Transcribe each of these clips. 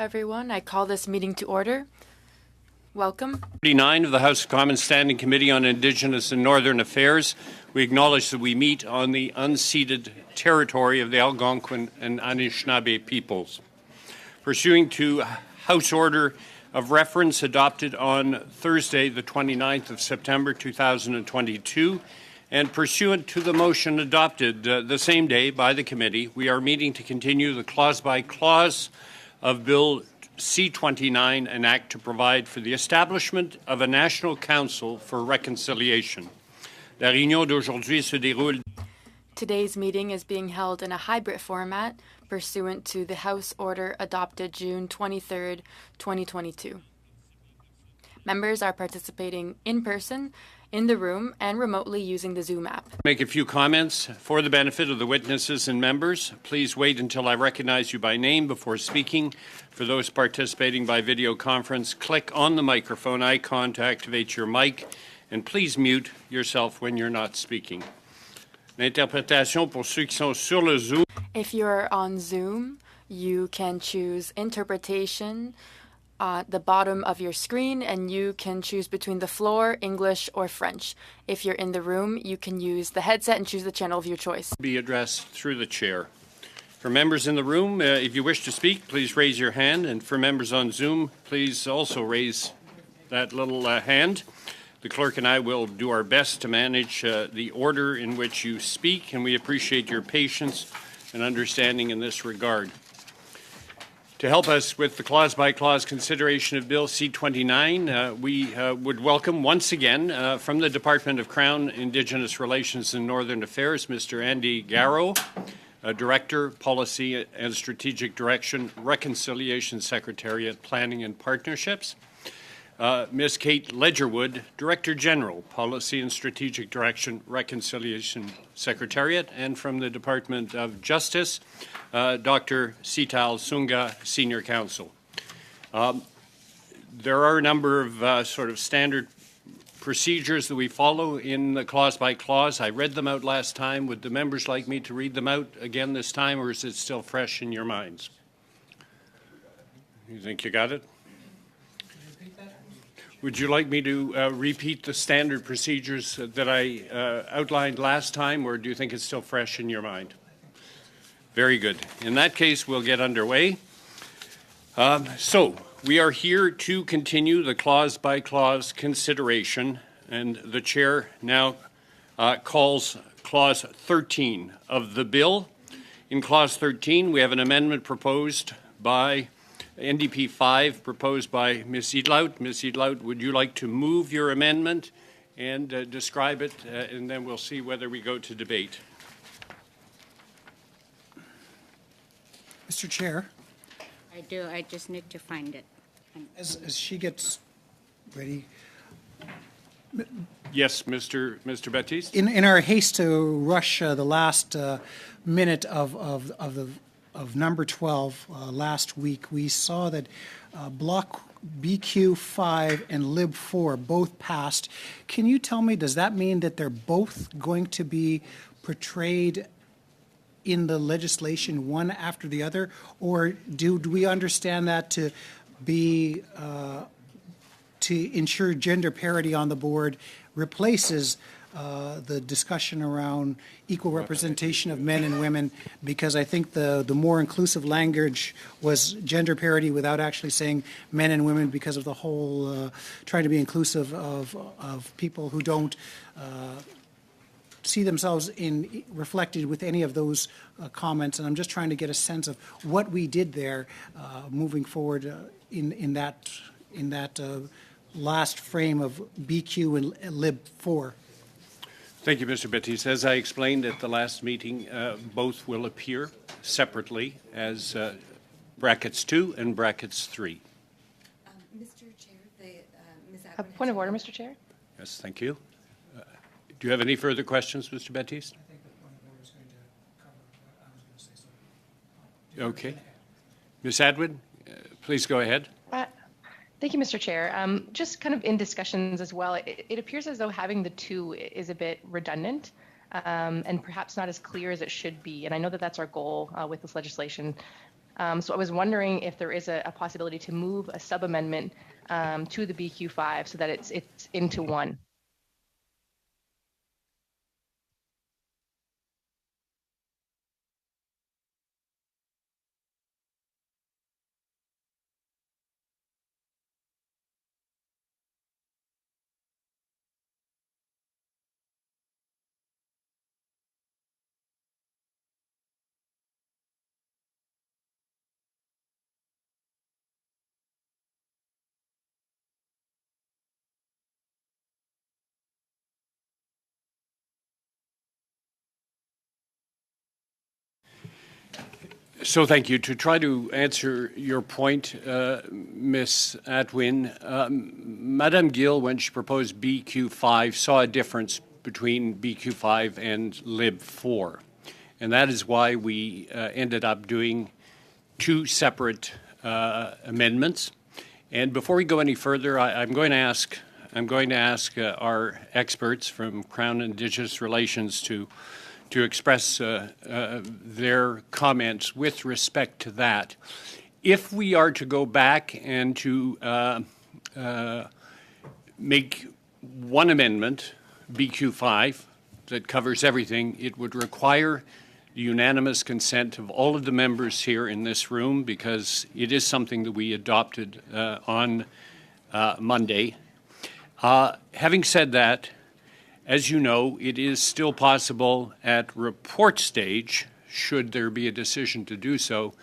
everyone. I call this meeting to order. Welcome. 39 of the House of Commons Standing Committee on Indigenous and Northern Affairs. We acknowledge that we meet on the unceded territory of the Algonquin and Anishinaabe peoples. Pursuant to House Order of Reference adopted on Thursday, the 29th of September 2022, and pursuant to the motion adopted the same day by the committee, we are meeting to continue the clause-by-clause of Bill C-29, an act to provide for the establishment of a National Council for Reconciliation. La réunion d'aujourd'hui se déroule. Today's meeting is being held in a hybrid format pursuant to the House Order adopted June 23, 2022. Members are participating in person, in the room, and remotely using the Zoom app. Make a few comments for the benefit of the witnesses and members. Please wait until I recognize you by name before speaking. For those participating by video conference, click on the microphone icon to activate your mic, and please mute yourself when you're not speaking. L'interprétation pour ceux qui sont sur le Zoom. If you're on Zoom, you can choose interpretation at the bottom of your screen, and you can choose between the floor, English, or French. If you're in the room, you can use the headset and choose the channel of your choice. Be addressed through the chair. For members in the room, if you wish to speak, please raise your hand, and for members on Zoom, please also raise that little hand. The clerk and I will do our best to manage the order in which you speak, and we appreciate your patience and understanding in this regard. To help us with the clause-by-clause consideration of Bill C-29, we would welcome once again from the Department of Crown, Indigenous Relations and Northern Affairs, Mr. Andy Garrow, Director, Policy and Strategic Direction, Reconciliation Secretariat, Planning and Partnerships. Ms. Kate Ledgerwood, Director General, Policy and Strategic Direction, Reconciliation Secretariat, and from the Department of Justice, Dr. Sital Sunga, Senior Counsel. There are a number of sort of standard procedures that we follow in the clause by clause. I read them out last time. Would the members like me to read them out again this time, or is it still fresh in your minds? You think you got it? Would you like me to repeat the standard procedures that I outlined last time, or do you think it's still fresh in your mind? Very good. In that case, we'll get underway. So we are here to continue the clause-by-clause consideration, and the chair now calls Clause 13 of the bill. In Clause 13, we have an amendment proposed by NDP 5, proposed by Ms. Idlout. Ms. Idlout, would you like to move your amendment and describe it, and then we'll see whether we go to debate. Mr. Chair. I do. I just need to find it. As she gets ready. Yes, Mr. Baptiste. In our haste to rush the last minute of number 12 last week, we saw that Block BQ5 and Lib 4 both passed. Can you tell me, does that mean that they're both going to be portrayed in the legislation one after the other, or do we understand that to be to ensure gender parity on the board replaces the discussion around equal representation of men and women, because I think the more inclusive language was gender parity without actually saying men and women, because of the whole trying to be inclusive of people who don't see themselves reflected with any of those comments, and I'm just trying to get a sense of what we did there moving forward in that last frame of BQ and Lib 4. Thank you, Mr. Baptiste. As I explained at the last meeting, both will appear separately as brackets 2 and brackets 3. Mr. Chair, Ms. Point of order, Mr. Chair. Yes, thank you. Do you have any further questions, Mr. Baptiste? I think the point of order is going to cover what I was going to say. So, okay. Ms. Adwood, please go ahead. Thank you, Mr. Chair. Just kind of in discussions as well, it appears as though having the two is a bit redundant and perhaps not as clear as it should be. And I know that that's our goal with this legislation. So I was wondering if there is a possibility to move a sub-amendment to the BQ5 so that it's into one. So thank you. To try to answer your point, Ms. Atwin, Madame Gill, when she proposed BQ5, saw a difference between BQ5 and Lib 4. And that is why we ended up doing two separate amendments. And before we go any further, I'm going to ask our experts from Crown Indigenous Relations to express their comments with respect to that. If we are to go back and to make one amendment, BQ5, that covers everything, it would require the unanimous consent of all of the members here in this room, because it is something that we adopted on Monday. Having said that, as you know, it is still possible at report stage, should there be a decision to do so,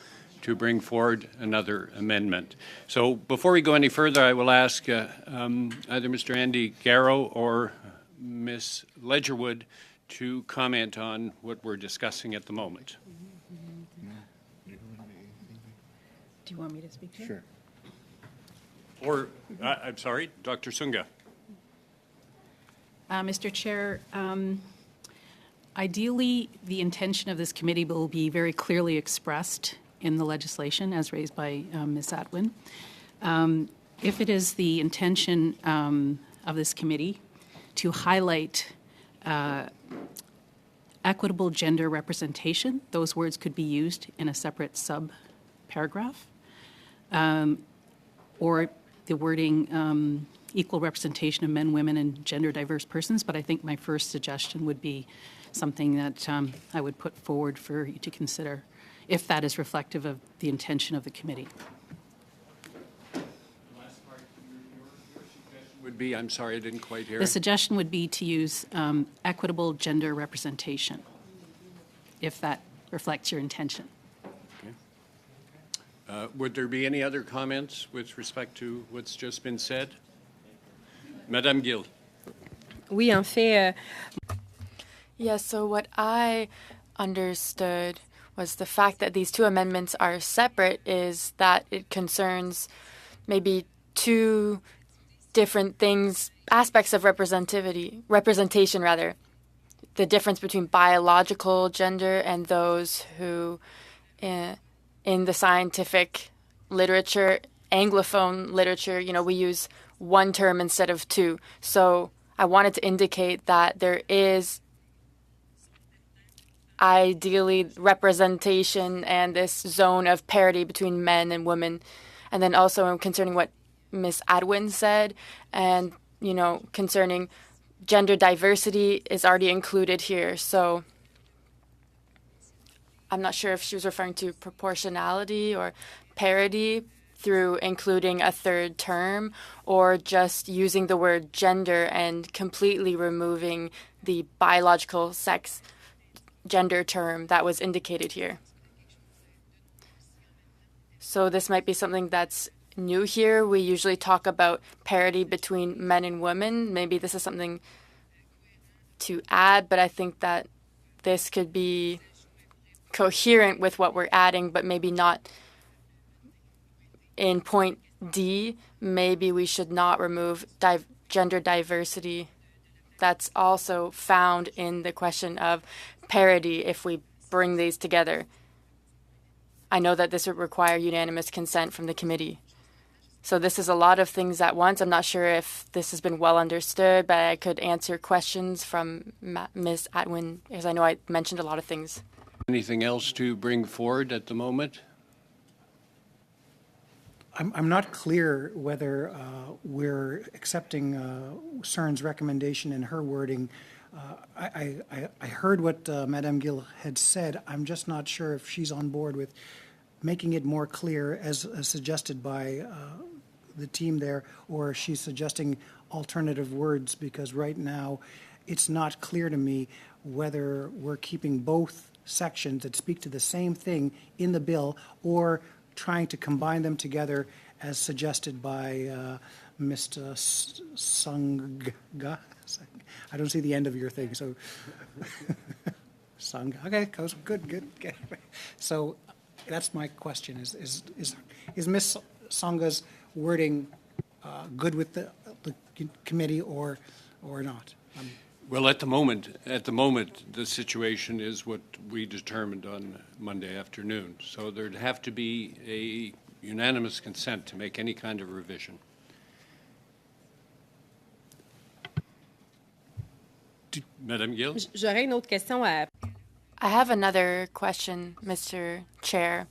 to bring forward another amendment. So before we go any further, I will ask either Mr. Andy Garrow or Ms. Ledgerwood to comment on what we're discussing at the moment. Do you want me to speak to it? Sure. Or, I'm sorry, Dr. Sunga. Mr. Chair, ideally, the intention of this committee will be very clearly expressed in the legislation as raised by Ms. Atwin. If it is the intention of this committee to highlight equitable gender representation, those words could be used in a separate sub-paragraph, or the wording equal representation of men, women, and gender diverse persons, but I think my first suggestion would be something that I would put forward for you to consider, if that is reflective of the intention of the committee. The last part, your suggestion would be, I'm sorry, I didn't quite hear. The suggestion would be to use equitable gender representation, if that reflects your intention. Okay. Would there be any other comments with respect to what's just been said? Madame Gill. Oui, en fait. Yes, so what I understood was the fact that these two amendments are separate is that it concerns maybe two different things, aspects of representation rather. The difference between biological gender and those who, in the scientific literature, Anglophone literature, we use one term instead of two. So I wanted to indicate that there is ideally representation and this zone of parity between men and women. And then also concerning what Ms. Adwin said, and, concerning gender diversity is already included here. So I'm not sure if she was referring to proportionality or parity through including a third term, or just using the word gender and completely removing the biological sex gender term that was indicated here. So this might be something that's new here. We usually talk about parity between men and women. Maybe this is something to add, but I think that this could be coherent with what we're adding, but maybe not in point D. Maybe we should not remove gender diversity. That's also found in the question of parity if we bring these together. I know that this would require unanimous consent from the committee. So this is a lot of things at once. I'm not sure if this has been well understood, but I could answer questions from Ms. Atwin, because I know I mentioned a lot of things. Anything else to bring forward at the moment? I'm not clear whether we're accepting CERN's recommendation in her wording. I heard what Madame Gill had said. I'm just not sure if she's on board with making it more clear as suggested by the team there, or she's suggesting alternative words, because right now it's not clear to me whether we're keeping both sections that speak to the same thing in the bill or trying to combine them together as suggested by Mr. Sangha. I don't see the end of your thing, so Sangha. Okay, goes good. So that's my question: is Ms. Sangha's wording good with the committee or not? Well, at the moment, the situation is what we determined on Monday afternoon. So there'd have to be a unanimous consent to make any kind of revision. Madame Gill? J'aurais une autre question à... I have another question, Mr. Chair.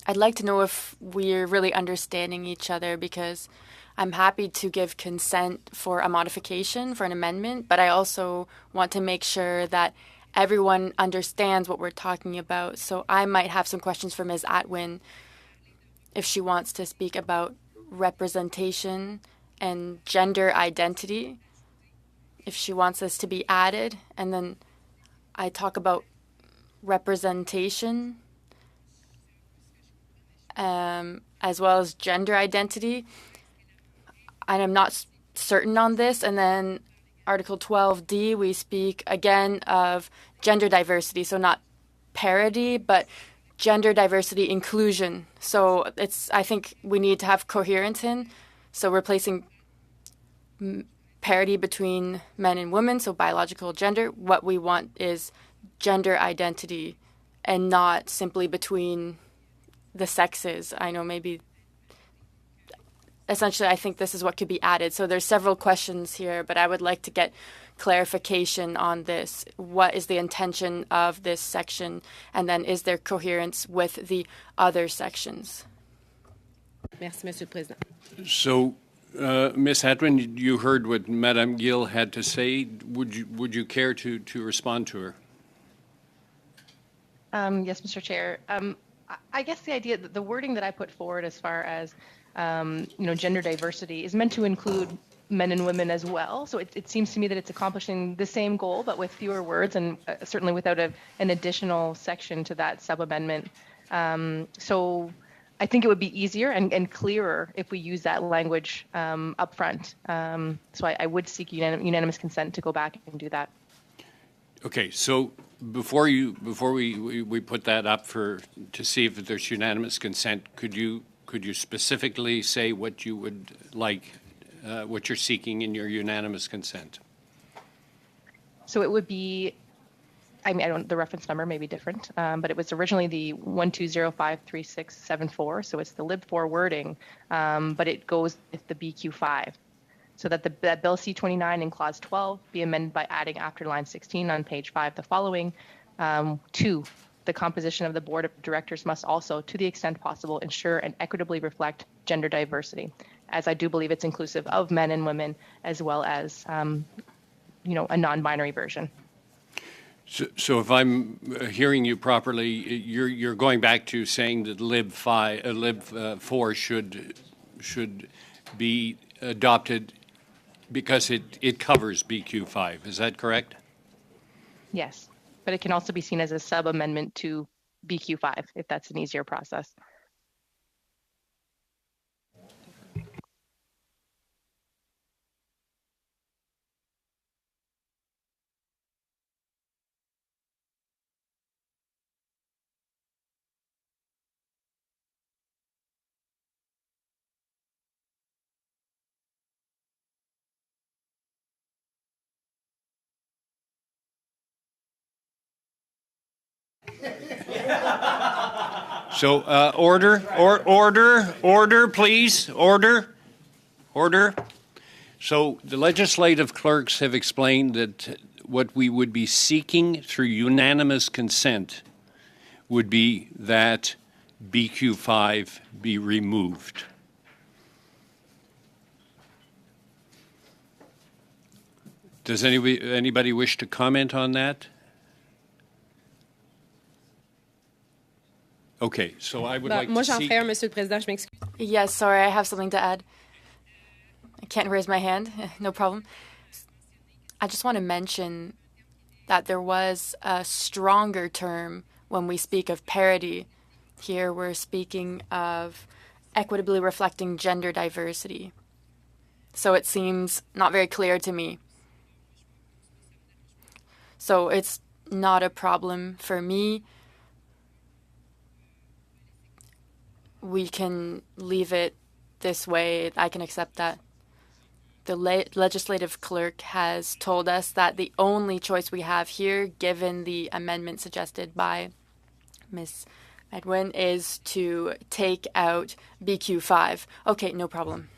I'd like to know if we're really understanding each other, because I'm happy to give consent for a modification, for an amendment, but I also want to make sure that everyone understands what we're talking about. So I might have some questions for Ms. Atwin if she wants to speak about representation and gender identity, if she wants this to be added. And then I talk about representation as well as gender identity. And I'm not certain on this. And then Article 12D, we speak again of gender diversity. So not parity, but gender diversity inclusion. So I think we need to have coherence in. So replacing parity between men and women, so biological gender. What we want is gender identity and not simply between the sexes. I know maybe essentially I think this is what could be added. So there's several questions here, but I would like to get clarification on this. What is the intention of this section? And then is there coherence with the other sections? Merci, Monsieur le Président. So, Ms. Atwin, you heard what Madame Gill had to say. Would you care to respond to her? Yes, Mr. Chair. I guess the idea, the wording that I put forward as far as gender diversity is meant to include men and women as well. So it seems to me that it's accomplishing the same goal, but with fewer words and certainly without an additional section to that sub-amendment. So I think it would be easier and clearer if we use that language up front. So I would seek unanimous consent to go back and do that. Okay, so before we put that up to see if there's unanimous consent, could you specifically say what you would like, what you're seeking in your unanimous consent? So it would be, the reference number may be different, but it was originally the 120536674. So it's the Lib 4 wording, but it goes with the BQ5. So that Bill C-29 in Clause 12 be amended by adding after line 16 on page 5 the following. 2, the composition of the board of directors must also, to the extent possible, ensure and equitably reflect gender diversity, as I do believe it's inclusive of men and women, as well as, a non-binary version. So if I'm hearing you properly, you're going back to saying that Lib 4 should be adopted because it covers BQ5. Is that correct? Yes, but it can also be seen as a sub-amendment to BQ5 if that's an easier process. So order, please, order. So the legislative clerks have explained that what we would be seeking through unanimous consent would be that BQ5 be removed. Does anybody wish to comment on that? Okay, so I would like Moi, to j'en see... ferai un, Monsieur le Président. Je m'excuse. Yes, sorry, I have something to add. I can't raise my hand. No problem. I just want to mention that there was a stronger term when we speak of parity. Here we're speaking of equitably reflecting gender diversity. So it seems not very clear to me. So it's not a problem for me. We can leave it this way. I can accept that. The legislative clerk has told us that the only choice we have here, given the amendment suggested by Ms. Edwin, is to take out BQ5. Okay, no problem.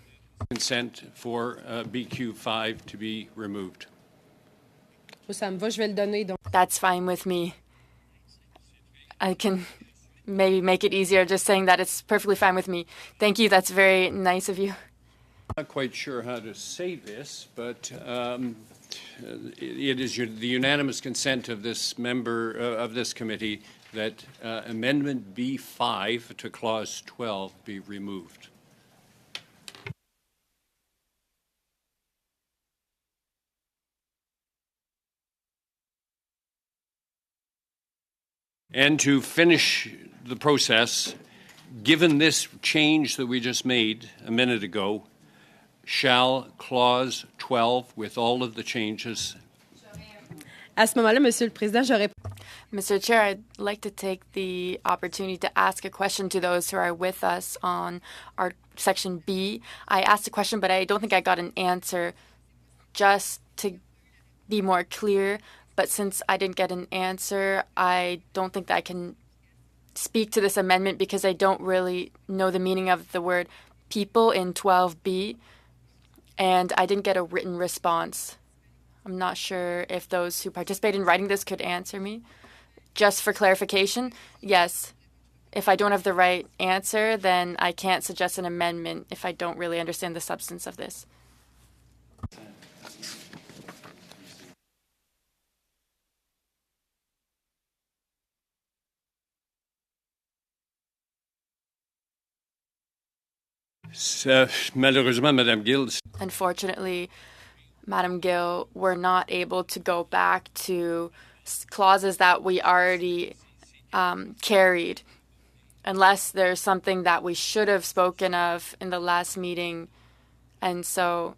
Consent for BQ5 to be removed. Ça me va, je vais le donner. Donc. That's fine with me. I can maybe make it easier just saying that it's perfectly fine with me. Thank you. That's very nice of you. I'm not quite sure how to say this, but it is the unanimous consent of this member of this committee that Amendment B5 to Clause 12 be removed. And to finish the process, given this change that we just made a minute ago, shall Clause 12, with all of the changes... À ce moment-là, Monsieur le Président, j'aurais... Mr. Chair, I'd like to take the opportunity to ask a question to those who are with us on our Section B. I asked a question, but I don't think I got an answer. Just to be more clear, but since I didn't get an answer, I don't think that I can speak to this amendment because I don't really know the meaning of the word people in 12B, and I didn't get a written response. I'm not sure if those who participated in writing this could answer me. Just for clarification, yes, if I don't have the right answer, then I can't suggest an amendment if I don't really understand the substance of this. Malheureusement, Madame Gill. Unfortunately, Madam Gill, we're not able to go back to clauses that we already carried, unless there's something that we should have spoken of in the last meeting. And so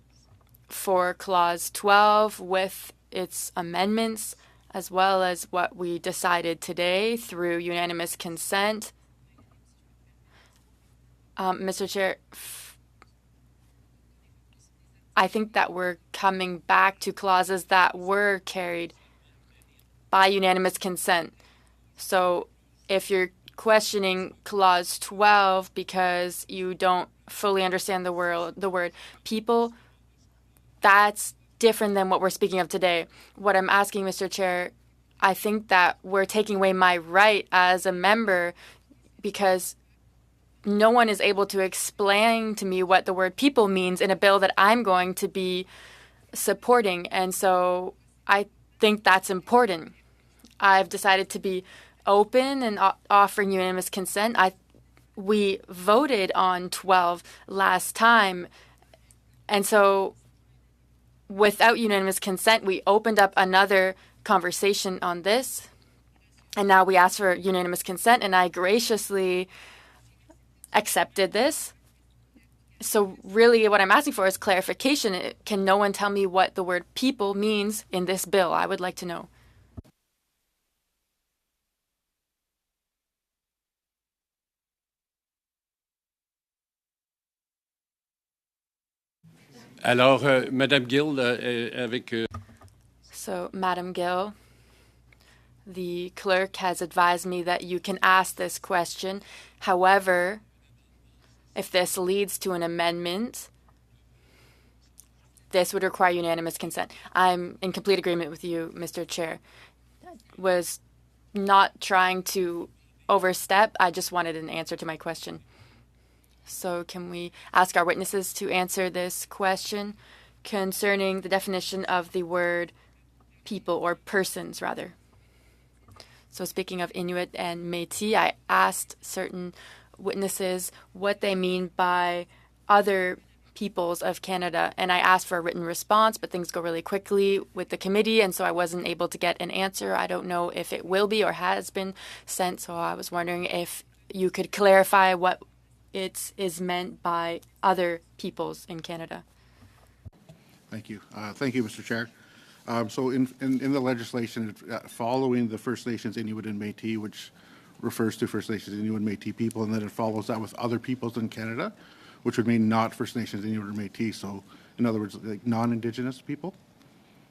for Clause 12, with its amendments, as well as what we decided today through unanimous consent, Mr. Chair, I think that we're coming back to clauses that were carried by unanimous consent. So if you're questioning Clause 12 because you don't fully understand the word people, that's different than what we're speaking of today. What I'm asking, Mr. Chair, I think that we're taking away my right as a member because no one is able to explain to me what the word people means in a bill that I'm going to be supporting. And so I think that's important. I've decided to be open and offering unanimous consent. We voted on 12 last time. And so without unanimous consent, we opened up another conversation on this. And now we asked for unanimous consent, and I graciously accepted this. So really what I'm asking for is clarification. Can no one tell me what the word people means in this bill? I would like to know. Alors, Madame Gill, avec... So, Madam Gill, the clerk has advised me that you can ask this question. However, if this leads to an amendment, this would require unanimous consent. I'm in complete agreement with you, Mr. Chair. Was not trying to overstep. I just wanted an answer to my question. So can we ask our witnesses to answer this question concerning the definition of the word people, or persons, rather? So speaking of Inuit and Métis, I asked certain witnesses what they mean by other peoples of Canada, and I asked for a written response, but things go really quickly with the committee, and so I wasn't able to get an answer. I don't know if it will be or has been sent, so I was wondering if you could clarify what it is meant by other peoples in Canada. Thank you. Thank you, Mr. Chair. So in the legislation, following the First Nations, Inuit, and Métis, which refers to First Nations, Inuit, and Métis people, and then it follows that with other peoples in Canada, which would mean not First Nations, Inuit, or Métis. So in other words, like non-Indigenous people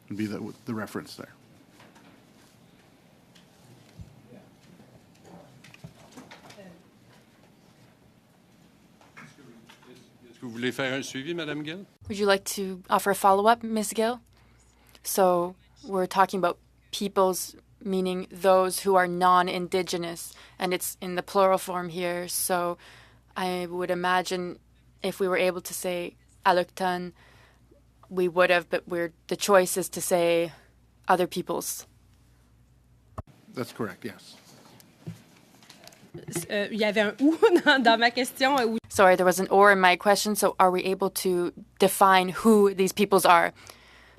would be the reference there. Est-ce que vous voulez faire un suivi, Madame Gill? Would you like to offer a follow-up, Ms. Gill? So we're talking about peoples, meaning those who are non-Indigenous, and it's in the plural form here. So I would imagine if we were able to say Aluktan, we would have, but the choice is to say other peoples. That's correct, yes. Il y avait un ou dans ma question. Sorry, there was an or in my question. So are we able to define who these peoples are?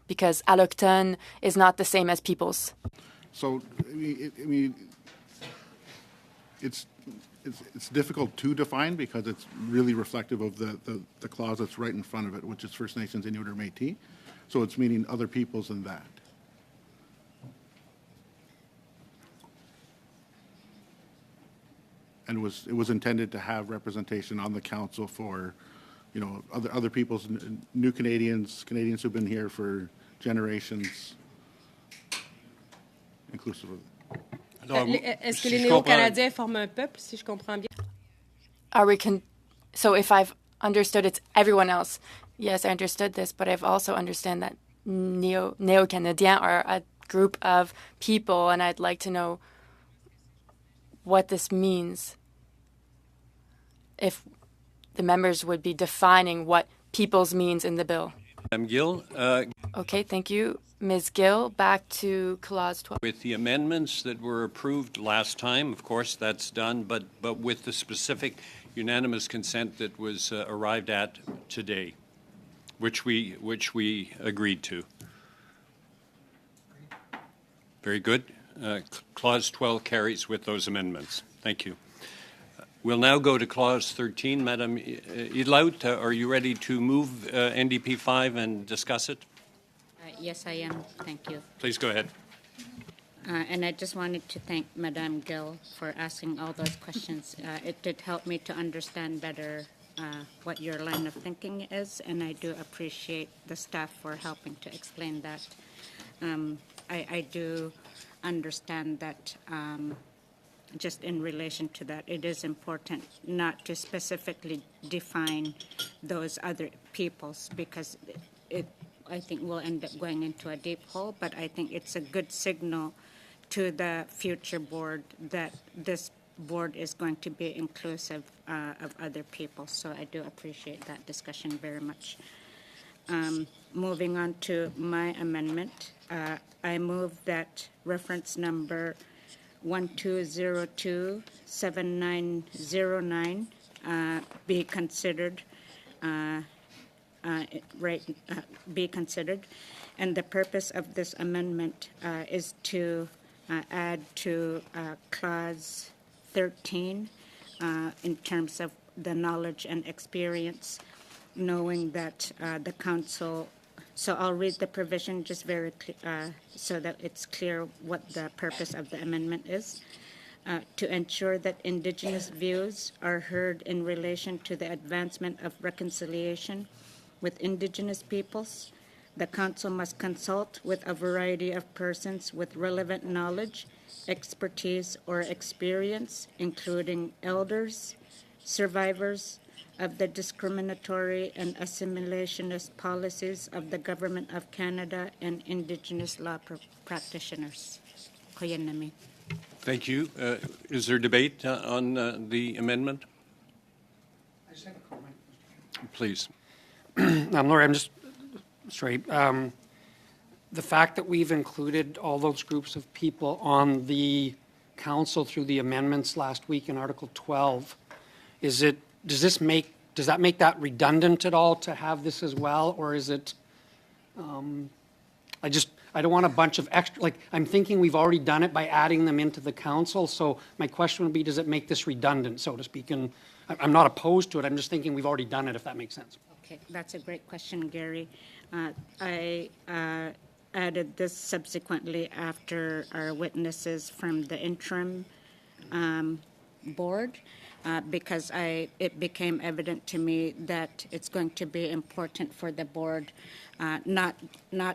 Because Aluktan is not the same as peoples. So I mean, it's difficult to define because it's really reflective of the clause that's right in front of it, which is First Nations, Inuit, or Métis. So it's meaning other peoples than that. And it was intended to have representation on the council for, you know, other peoples, new Canadians who've been here for generations, inclusive of. Est-ce que les Néo-Canadiens forment un peuple, si je comprends bien? So if I've understood, it's everyone else. Yes, I understood this, but I've also understand that Neo-Canadiens are a group of people, and I'd like to know what this means. If the members would be defining what peoples means in the bill. Madame Gill, Okay, thank you. Ms. Gill, back to Clause 12. with the amendments that were approved last time, of course, that's done, but with the specific unanimous consent that was arrived at today, which we agreed to. Very good. Clause 12 carries with those amendments. Thank you. We'll now go to Clause 13. Madam Idlaut, are you ready to move NDP 5 and discuss it? Yes, I am. Thank you. Please go ahead. And I just wanted to thank Madame Gill for asking all those questions. It did help me to understand better what your line of thinking is, and I do appreciate the staff for helping to explain that. I do understand that just in relation to that, it is important not to specifically define those other peoples because it I think we'll end up going into a deep hole, but I think it's a good signal to the future board that this board is going to be inclusive of other people. So I do appreciate that discussion very much. Moving on to my amendment, I move that reference number 12027909 be considered. Be considered, and the purpose of this amendment is to add to Clause 13 in terms of the knowledge and experience, knowing that the council. So I'll read the provision just very so that it's clear what the purpose of the amendment is. To ensure that Indigenous views are heard in relation to the advancement of reconciliation with Indigenous peoples, the Council must consult with a variety of persons with relevant knowledge, expertise, or experience, including elders, survivors of the discriminatory and assimilationist policies of the Government of Canada, and Indigenous law practitioners. Koyanami. Thank you. Is there debate on the amendment? I just have a comment. Please. Lori, I'm just, sorry. The fact that we've included all those groups of people on the council through the amendments last week in Article 12, does that make that redundant at all to have this as well, or is it, I don't want a bunch of extra, like, I'm thinking we've already done it by adding them into the council, so my question would be, does it make this redundant, so to speak? And I'm not opposed to it, I'm just thinking we've already done it, if that makes sense. Okay, that's a great question, Gary. I added this subsequently after our witnesses from the interim board because it became evident to me that it's going to be important for the board, not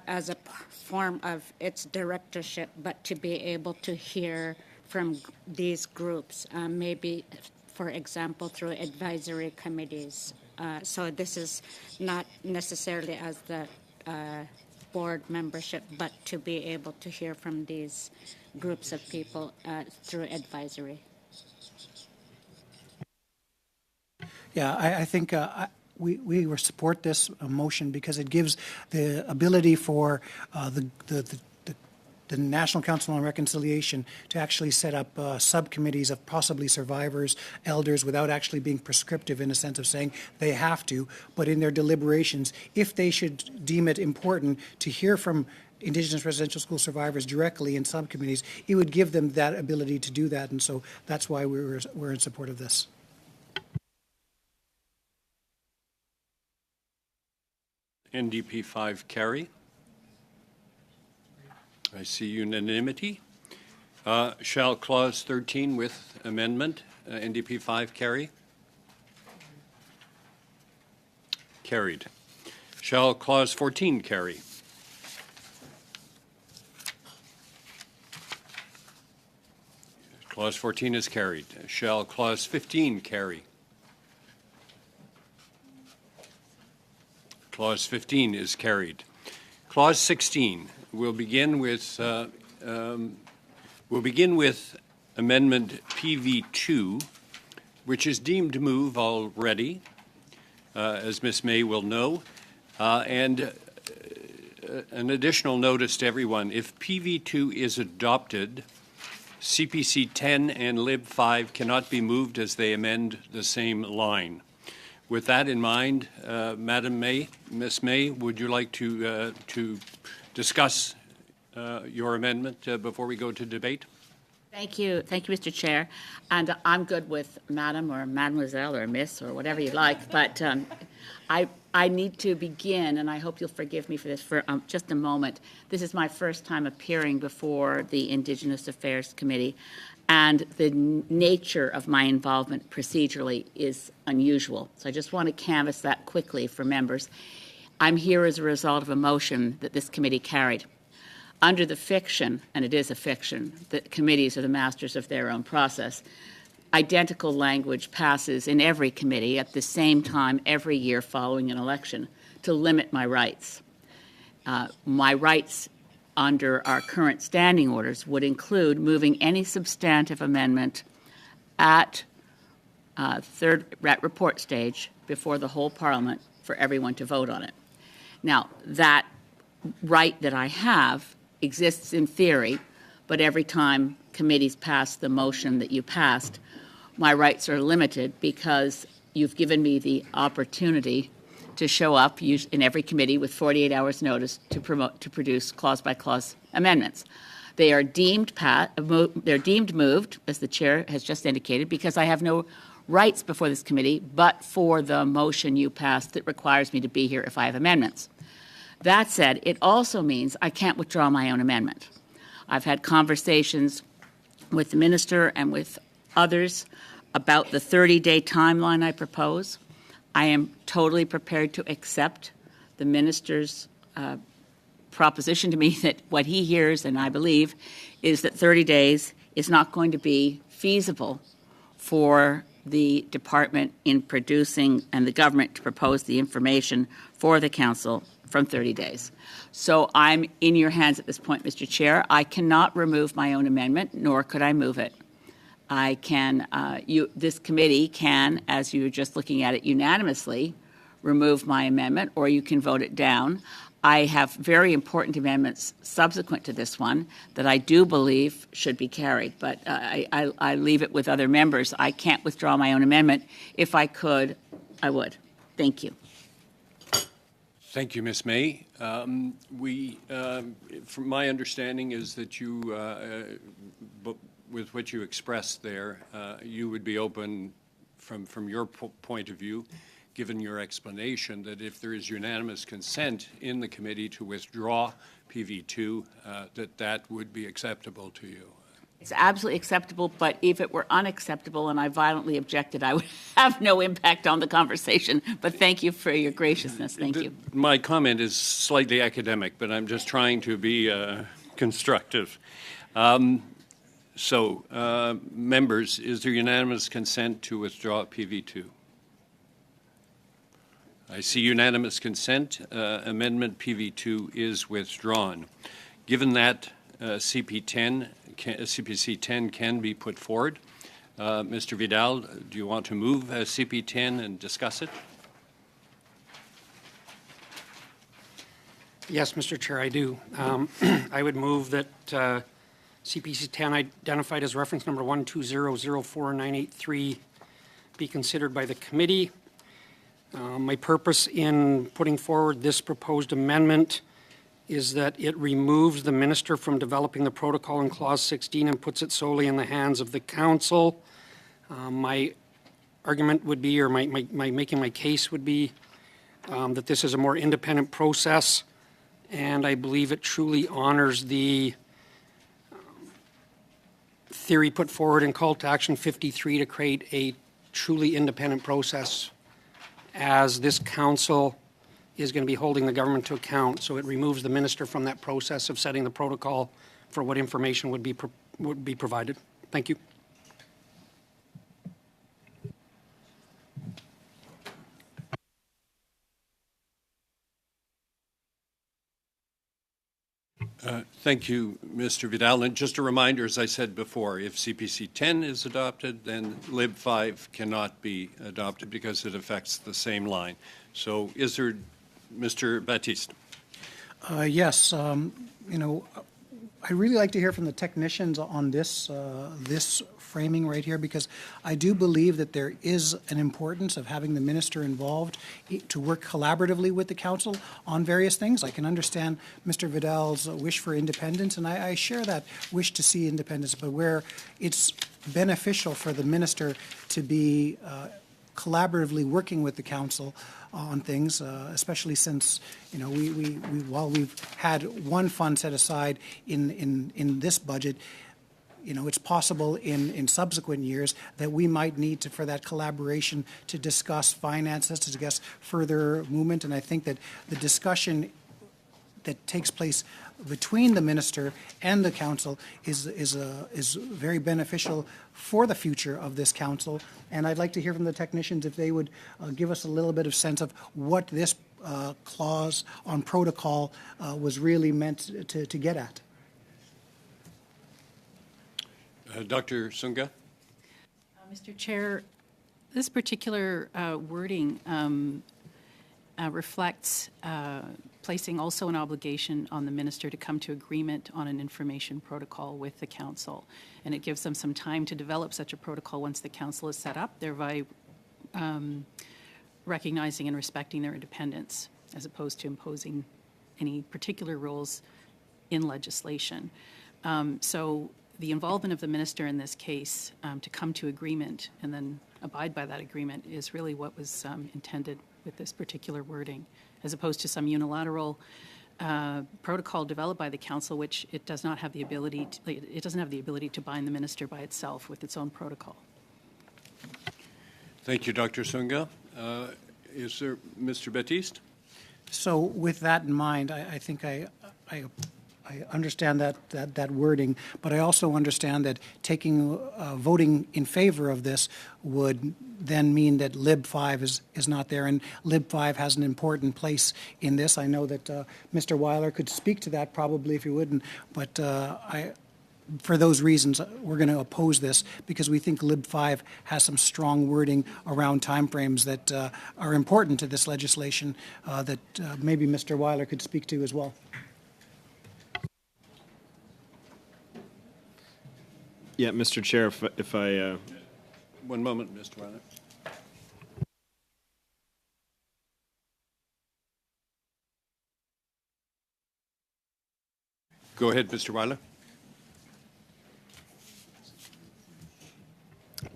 as a form of its directorship, but to be able to hear from these groups, maybe, for example, through advisory committees. So this is not necessarily as the board membership, but to be able to hear from these groups of people through advisory. Yeah, I think we support this motion because it gives the ability for the National Council on Reconciliation to actually set up subcommittees of possibly survivors, elders, without actually being prescriptive in a sense of saying they have to, but in their deliberations, if they should deem it important to hear from Indigenous residential school survivors directly in subcommittees, it would give them that ability to do that, and so that's why we're in support of this. NDP 5 carry. I see unanimity. Shall Clause 13 with amendment, NDP 5 carry? Carried. Shall Clause 14 carry? Clause 14 is carried. Shall Clause 15 carry? Clause 15 is carried. Clause 16. We'll begin with Amendment PV2, which is deemed move already, as Ms. May will know, and an additional notice to everyone: if PV2 is adopted, CPC 10 and Lib 5 cannot be moved as they amend the same line. With that in mind, Madam May, Ms. May, would you like to discuss your amendment before we go to debate? Thank you, Mr. Chair. And I'm good with Madam or Mademoiselle or Miss or whatever you like, but I need to begin, and I hope you'll forgive me for this for just a moment. This is my first time appearing before the Indigenous Affairs Committee, and the nature of my involvement procedurally is unusual. So I just want to canvass that quickly for members. I'm here as a result of a motion that this committee carried. Under the fiction, and it is a fiction, that committees are the masters of their own process, identical language passes in every committee at the same time every year following an election to limit my rights. My rights under our current standing orders would include moving any substantive amendment at third report stage before the whole Parliament for everyone to vote on it. Now, that right that I have exists in theory, but every time committees pass the motion that you passed, my rights are limited because you've given me the opportunity to show up in every committee with 48 hours notice to produce clause-by-clause amendments. They are deemed moved, as the chair has just indicated, because I have no rights before this committee but for the motion you passed that requires me to be here if I have amendments. That said, it also means I can't withdraw my own amendment. I've had conversations with the minister and with others about the 30-day timeline I propose. I am totally prepared to accept the minister's proposition to me that what he hears, and I believe, is that 30 days is not going to be feasible for the department in producing and the government to propose the information for the council from 30 days. So I'm in your hands at this point, Mr. Chair. I cannot remove my own amendment, nor could I move it. I can, this committee can, as you were just looking at it unanimously, remove my amendment, or you can vote it down. I have very important amendments subsequent to this one that I do believe should be carried, but I leave it with other members. I can't withdraw my own amendment. If I could, I would. Thank you. Thank you, Ms. May. From my understanding is that you, with what you expressed there, you would be open from your point of view, given your explanation, that if there is unanimous consent in the committee to withdraw PV2, that would be acceptable to you. It's absolutely acceptable, but if it were unacceptable and I violently objected, I would have no impact on the conversation. But thank you for your graciousness. Thank you. My comment is slightly academic, but I'm just trying to be constructive. Members, is there unanimous consent to withdraw PV2? I see unanimous consent. Amendment PV2 is withdrawn. Given that CPC 10 can be put forward, Mr. Vidal, do you want to move CP 10 and discuss it? Yes, Mr. Chair, I do. I would move that CPC 10, identified as reference number 120049883, be considered by the committee. My purpose in putting forward this proposed amendment is that it removes the minister from developing the protocol in Clause 16 and puts it solely in the hands of the council. My argument would be, or my making my case would be, that this is a more independent process, and I believe it truly honors the theory put forward in Call to Action 53 to create a truly independent process, as this council is going to be holding the government to account. So it removes the minister from that process of setting the protocol for what information would be provided. Thank you. Thank you, Mr. Vidal. And just a reminder, as I said before, if CPC 10 is adopted, then Lib 5 cannot be adopted because it affects the same line. So is there, Mr. Baptiste? Yes. I'd really like to hear from the technicians on this framing right here, because I do believe that there is an importance of having the minister involved to work collaboratively with the council on various things. I can understand Mr. Vidal's wish for independence, and I share that wish to see independence, but where it's beneficial for the minister to be collaboratively working with the council on things, especially since, while we've had one fund set aside in this budget, it's possible in subsequent years that we might need to, for that collaboration, to discuss finances, to discuss further movement. And I think that the discussion that takes place between the minister and the council is very beneficial for the future of this council. And I'd like to hear from the technicians if they would give us a little bit of sense of what this clause on protocol was really meant to get at. Dr. Sunga? Mr. Chair, this particular wording reflects placing also an obligation on the minister to come to agreement on an information protocol with the council. And it gives them some time to develop such a protocol once the council is set up, thereby recognizing and respecting their independence, as opposed to imposing any particular rules in legislation. So the involvement of the minister in this case to come to agreement and then abide by that agreement is really what was intended with this particular wording, as opposed to some unilateral protocol developed by the council, which it does not have the ability to, it doesn't have the ability to bind the minister by itself with its own protocol. Thank you, Dr. Sunga. Is there Mr. Baptiste? So with that in mind, I think I I understand that wording, but I also understand that voting in favor of this would then mean that Lib 5 is not there, and Lib 5 has an important place in this. I know that Mr. Weiler could speak to that probably if he wouldn't, but for those reasons, we're going to oppose this because we think Lib 5 has some strong wording around timeframes that are important to this legislation that maybe Mr. Weiler could speak to as well. Yeah, Mr. Chair, if I... One moment, Mr. Weiler. Go ahead, Mr. Weiler.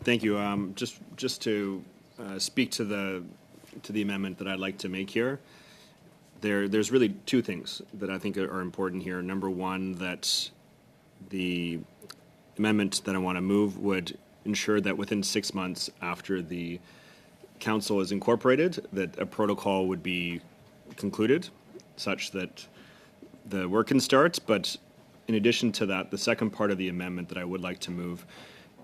Thank you. Just to speak to the amendment that I'd like to make here. There's really two things that I think are important here. Number one, that the amendment that I want to move would ensure that within 6 months after the council is incorporated, that a protocol would be concluded such that the work can start. But in addition to that, the second part of the amendment that I would like to move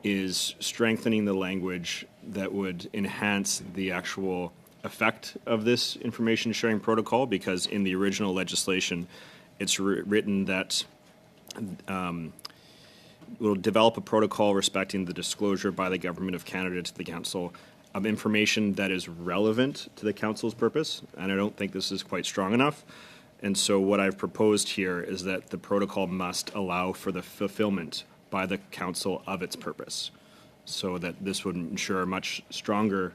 is strengthening the language that would enhance the actual effect of this information sharing protocol, because in the original legislation, it's written that we'll develop a protocol respecting the disclosure by the Government of Canada to the Council of information that is relevant to the Council's purpose, and I don't think this is quite strong enough. And so what I've proposed here is that the protocol must allow for the fulfillment by the Council of its purpose, so that this would ensure a much stronger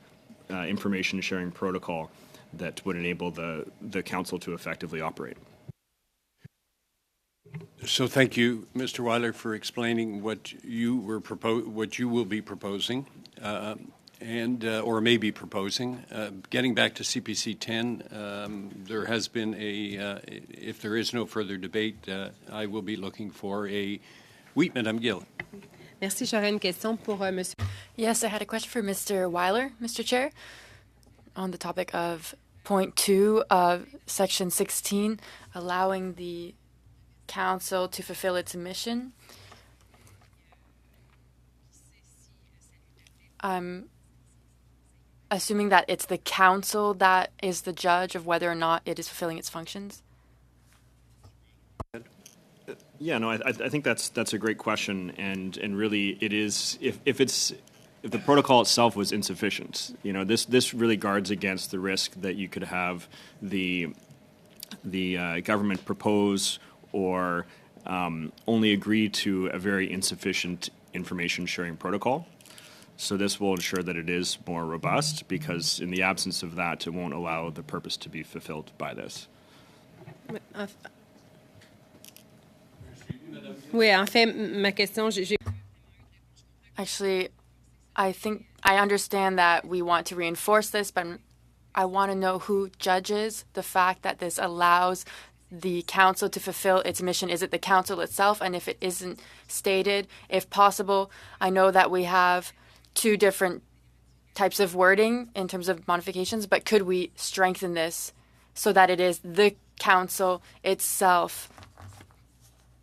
information sharing protocol that would enable the Council to effectively operate. So thank you, Mr. Weiler, for explaining what you will be proposing, or may be proposing. Getting back to CPC 10, there has been if there is no further debate, I will be looking for a... Oui, Madame Gill. Merci. J'aurais une question pour Monsieur. Yes, I had a question for Mr. Weiler, Mr. Chair, on the topic of point 2 of section 16, allowing the council to fulfill its mission. I'm assuming that it's the council that is the judge of whether or not it is fulfilling its functions. Yeah, no, I think that's a great question, and really it is if the protocol itself was insufficient, this really guards against the risk that you could have the government propose or only agree to a very insufficient information sharing protocol. So this will ensure that it is more robust, because in the absence of that, it won't allow the purpose to be fulfilled by this. Oui, en fait, ma question, Actually, I think I understand that we want to reinforce this, but I want to know who judges the fact that this allows the council to fulfill its mission. Is it the council itself? And if it isn't stated, if possible, I know that we have two different types of wording in terms of modifications, but could we strengthen this so that it is the council itself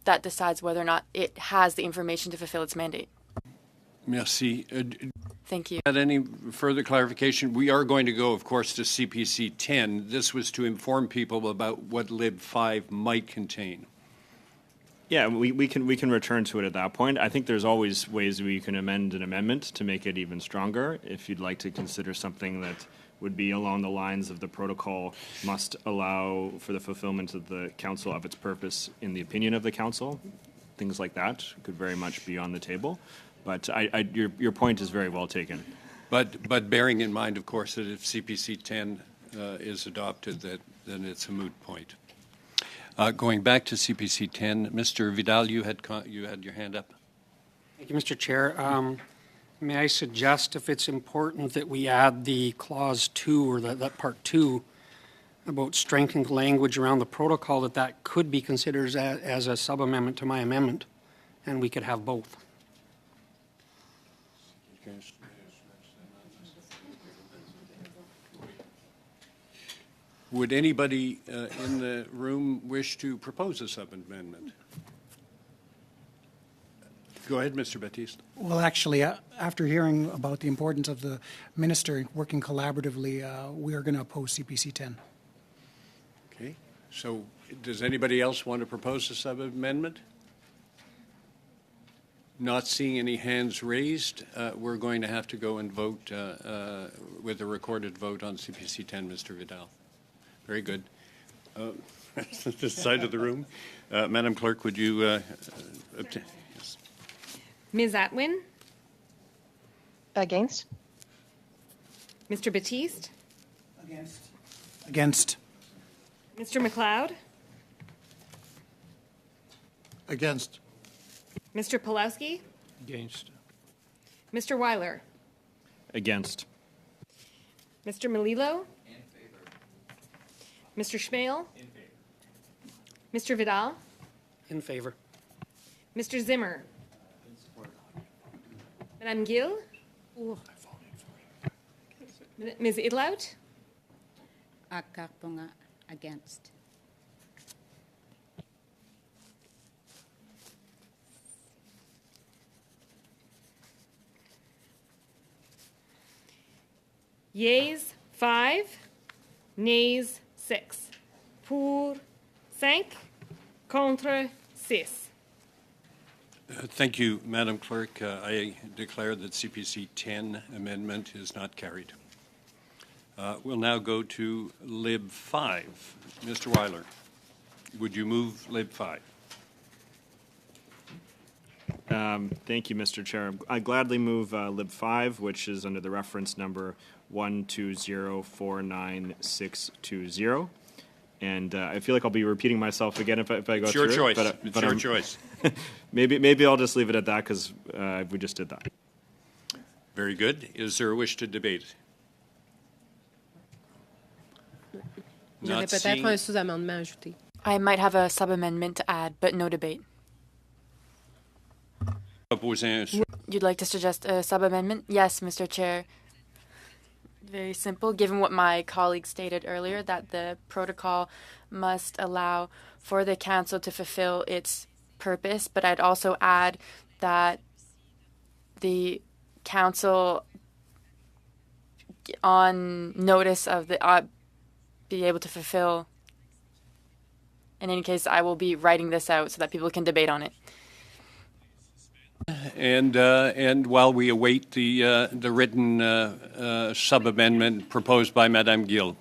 that decides whether or not it has the information to fulfill its mandate? Merci. Thank you. Any further clarification? We are going to go, of course, to CPC 10. This was to inform people about what Lib 5 might contain. Yeah, we can return to it at that point. I think there's always ways we can amend an amendment to make it even stronger. If you'd like to consider something that would be along the lines of the protocol must allow for the fulfillment of the council of its purpose in the opinion of the council, things like that could very much be on the table. But your point is very well taken. But bearing in mind, of course, that if CPC 10 is adopted, then it's a moot point. Going back to CPC 10, Mr. Vidal, you had your hand up. Thank you, Mr. Chair. May I suggest, if it's important, that we add the clause 2 or that part 2 about strengthening the language around the protocol, that could be considered as a sub-amendment to my amendment, and we could have both. Would anybody in the room wish to propose a sub-amendment? Go ahead, Mr. Baptiste. Well, actually, after hearing about the importance of the minister working collaboratively, we are going to oppose CPC 10. Okay. So does anybody else want to propose a sub-amendment? Not seeing any hands raised, we're going to have to go and vote with a recorded vote on CPC 10, Mr. Vidal. Very good. This side of the room. Madam Clerk, would you obtain? Yes. Ms. Atwin? Against? Mr. Batiste? Against. Mr. McLeod? Against. Mr. Pulowski? Against. Mr. Weiler? Against. Mr. Melillo? In favor. Mr. Schmale? In favor. Mr. Vidal? In favor. Mr. Zimmer? Madame Gill? Ms. Idlout? Akapunga against. Yeas 5, nays 6. Pour 5, contre 6. Thank you, Madam Clerk. I declare that CPC 10 amendment is not carried. We'll now go to Lib 5. Mr. Weiler, would you move Lib 5? Thank you, Mr. Chair. I gladly move Lib 5, which is under the reference number 1204960. And I feel like I'll be repeating myself again if I go It's through your choice. it. It's your choice. Maybe I'll just leave it at that because we just did that. Very good. Is there a wish to debate? J'aurais Not peut-être seeing- un sous-amendement ajouté. I might have a sub-amendment to add, but no debate. Proposer un You'd like to suggest a sub-amendment? Yes, Mr. Chair. Very simple, given what my colleague stated earlier, that the protocol must allow for the council to fulfill its purpose, but I'd also add that the council, on notice of the, be able to fulfill. In any case, I will be writing this out so that people can debate on it. And while we await the written sub-amendment proposed by Madame Gill.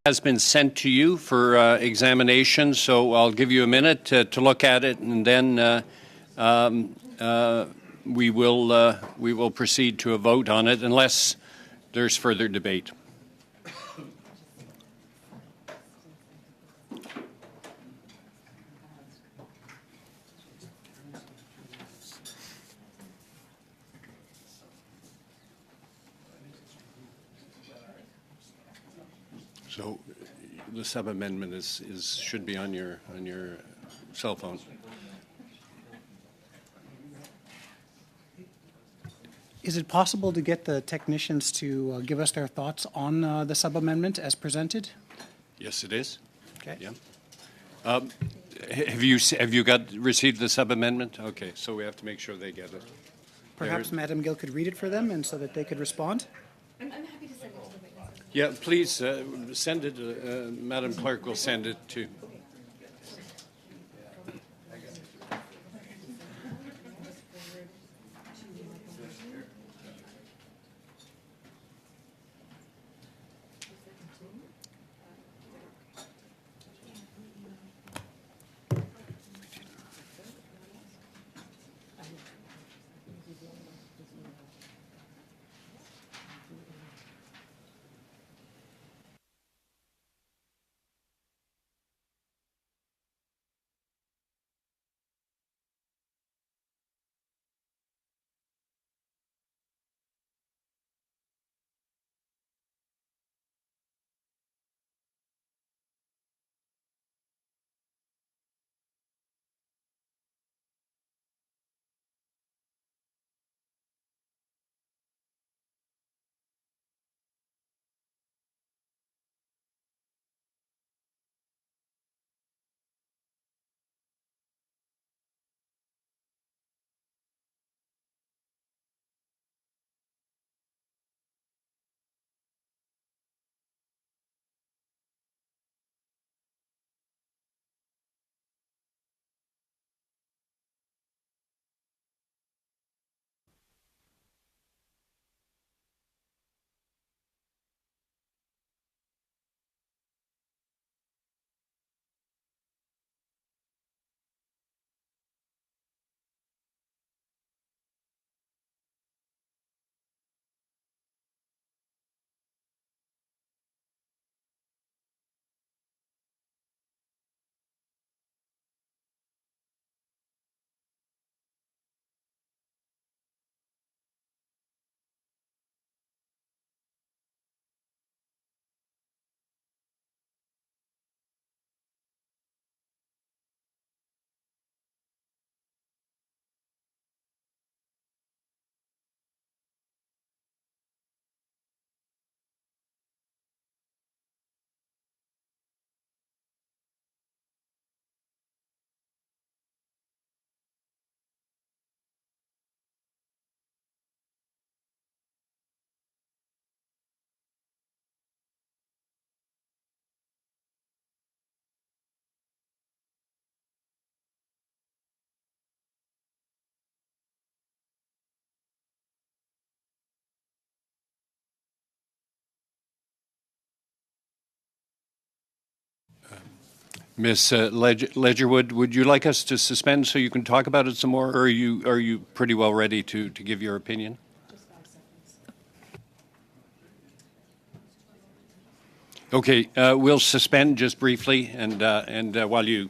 has been sent to you for examination, so I'll give you a minute to look at it, and then we will proceed to a vote on it unless there's further debate. So the sub-amendment should be on your cell phone. Is it possible to get the technicians to give us their thoughts on the sub-amendment as presented? Yes, it is. Okay. Yeah. Have you received the sub-amendment? Okay, so we have to make sure they get it. Perhaps Madam Gill could read it for them and so that they could respond? I'm happy to send it to the witnesses. Yeah, please send it. Madam Clerk will send it to. Ms. Ledgerwood, would you like us to suspend so you can talk about it some more, or are you pretty well ready to give your opinion? Just 5 seconds. Okay, we'll suspend just briefly, and while you.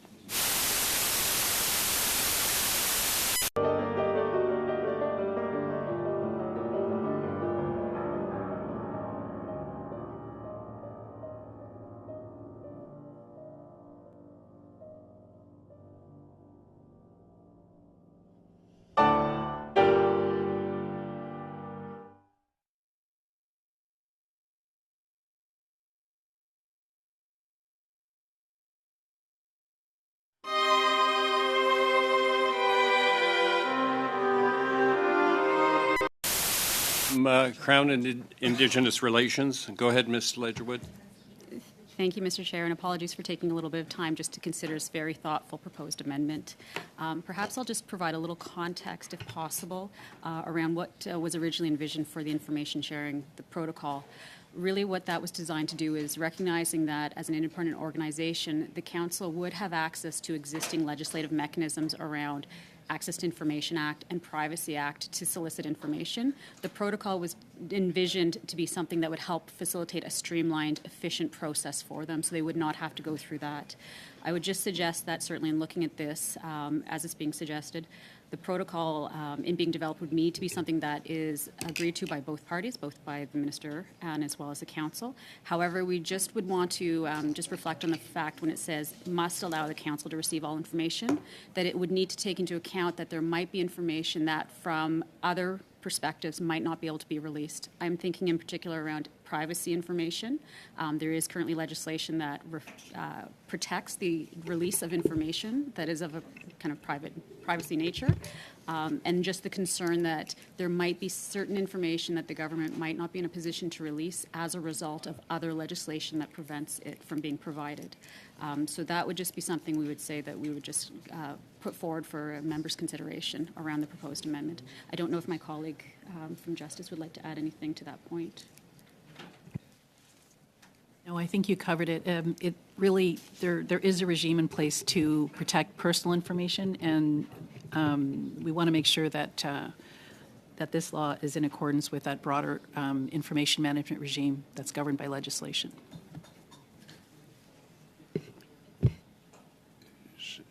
Crown and Indigenous Relations. Go ahead, Ms. Ledgerwood. Thank you, Mr. Chair, and apologies for taking a little bit of time just to consider this very thoughtful proposed amendment. Perhaps I'll just provide a little context, if possible, around what was originally envisioned for the information sharing, the protocol. really what that was designed to do is recognizing that as an independent organization, the council would have access to existing legislative mechanisms around Access to Information Act and Privacy Act to solicit information. The protocol was envisioned to be something that would help facilitate a streamlined, efficient process for them, so they would not have to go through that. I would just suggest that certainly in looking at this, as it's being suggested, the protocol in being developed would need to be something that is agreed to by both parties, both by the minister and as well as the council. However, we just would want to just reflect on the fact when it says must allow the council to receive all information, that it would need to take into account that there might be information that from other perspectives might not be able to be released. I'm thinking in particular around privacy information. There is currently legislation that protects the release of information that is of a kind of privacy nature, and just the concern that there might be certain information that the government might not be in a position to release as a result of other legislation that prevents it from being provided. So that would just be something we would say that we would just put forward for members' consideration around the proposed amendment. I don't know if my colleague from Justice would like to add anything to that point. No, I think you covered it. It really, there is a regime in place to protect personal information, and we want to make sure that that this law is in accordance with that broader information management regime that's governed by legislation.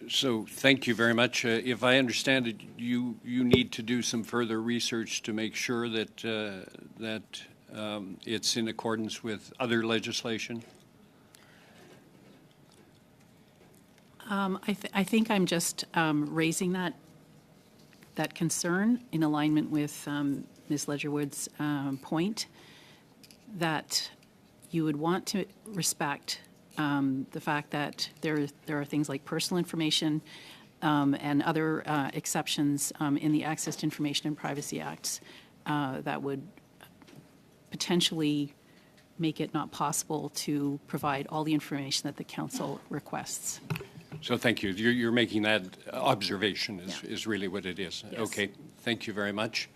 So thank you very much. If I understand it, you need to do some further research to make sure that it's in accordance with other legislation. I think I'm just raising that concern in alignment with Ms. Ledgerwood's point that you would want to respect the fact that there are things like personal information and other exceptions in the Access to Information and Privacy Acts that would potentially make it not possible to provide all the information that the council requests. So thank you. You're making that observation is really what it is. Yes. Okay. Thank you very much.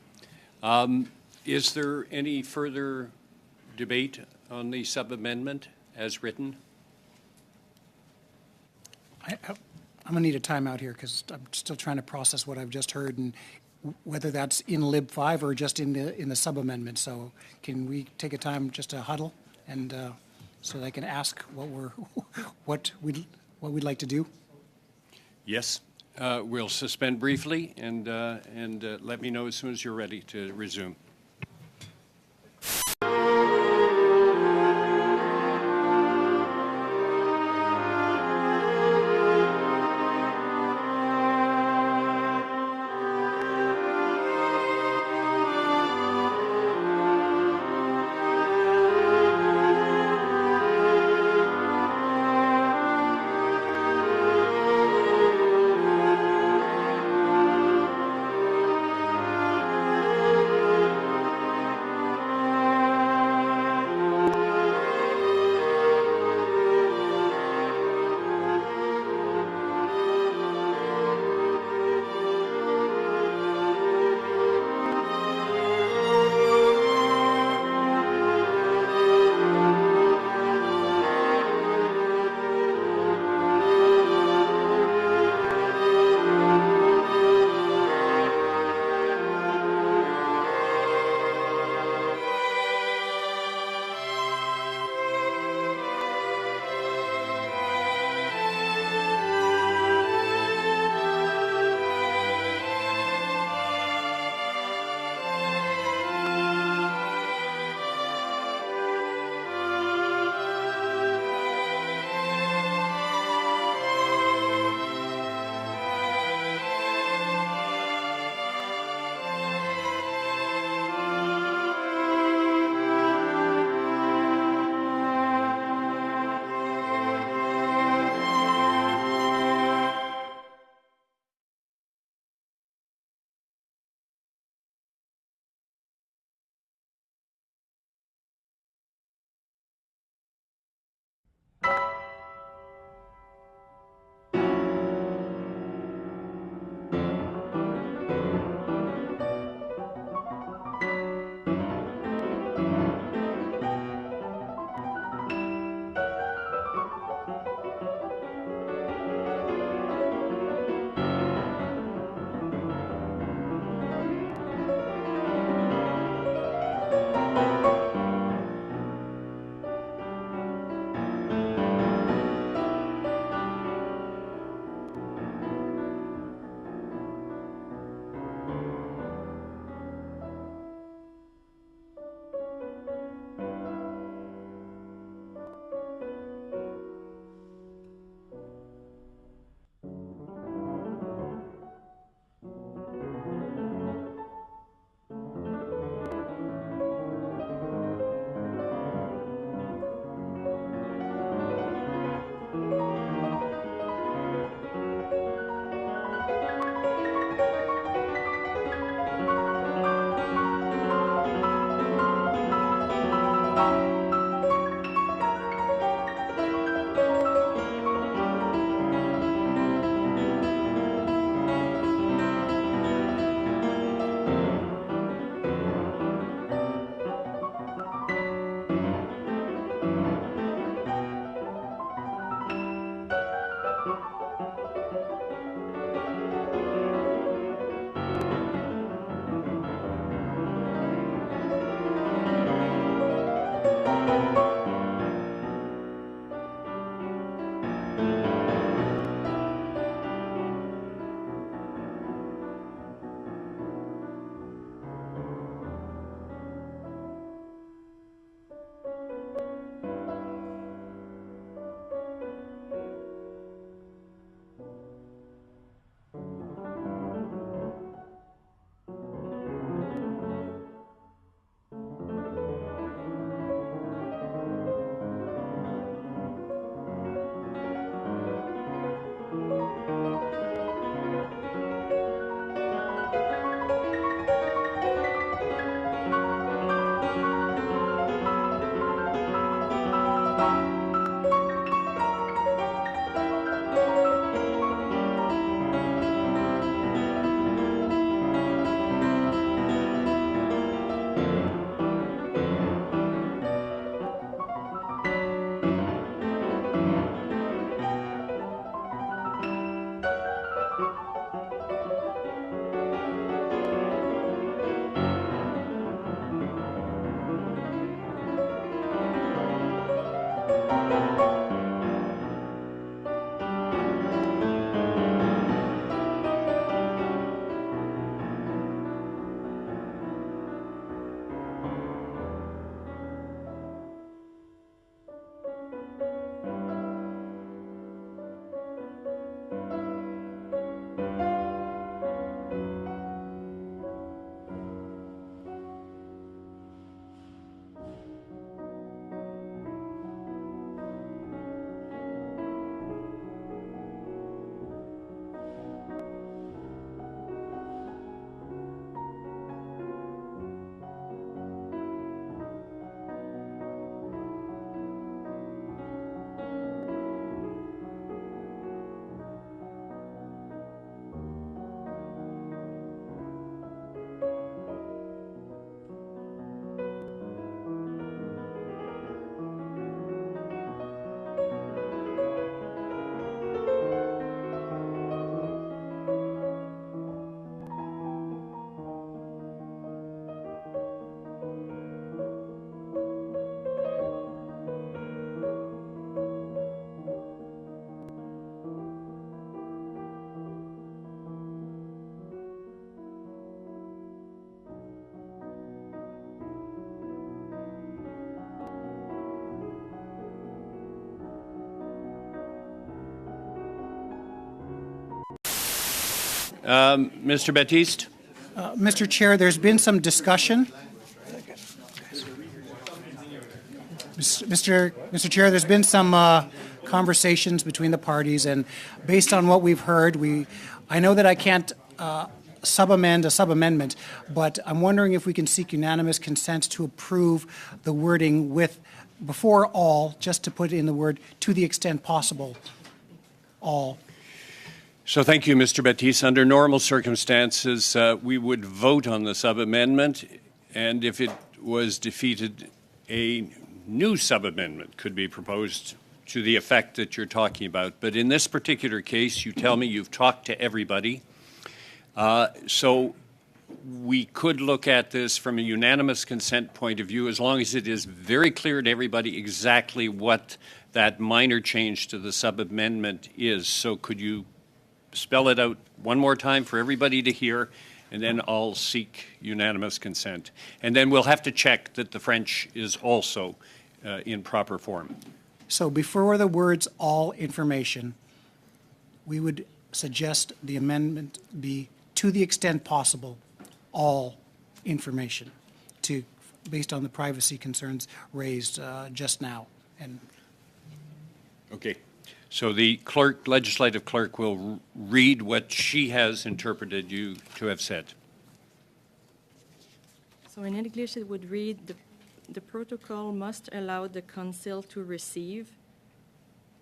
Is there any further debate on the sub-amendment as written? I'm going to need a timeout here because I'm still trying to process what I've just heard and whether that's in Lib 5 or just in the sub-amendment. So can we take a time just to huddle and so that I can ask what we'd like to do? Yes. We'll suspend briefly and let me know as soon as you're ready to resume. Mr. Baptiste? Mr. Chair, there's been some discussion. Mr. Chair, there's been some conversations between the parties, and based on what we've heard, I know that I can't sub-amend a sub-amendment, but I'm wondering if we can seek unanimous consent to approve the wording with, before all, just to put in the word, to the extent possible, all. So thank you, Mr. Baptiste. Under normal circumstances, we would vote on the sub-amendment, and if it was defeated, a new sub-amendment could be proposed to the effect that you're talking about. But in this particular case, you tell me you've talked to everybody. So we could look at this from a unanimous consent point of view, as long as it is very clear to everybody exactly what that minor change to the sub-amendment is. So could you spell it out one more time for everybody to hear, and then I'll seek unanimous consent. And then we'll have to check that the French is also in proper form. So before the words all information, we would suggest the amendment be to the extent possible, all information, based on the privacy concerns raised just now. And okay. So the legislative clerk will read what she has interpreted you to have said. So in English it would read, the protocol must allow the Council to receive,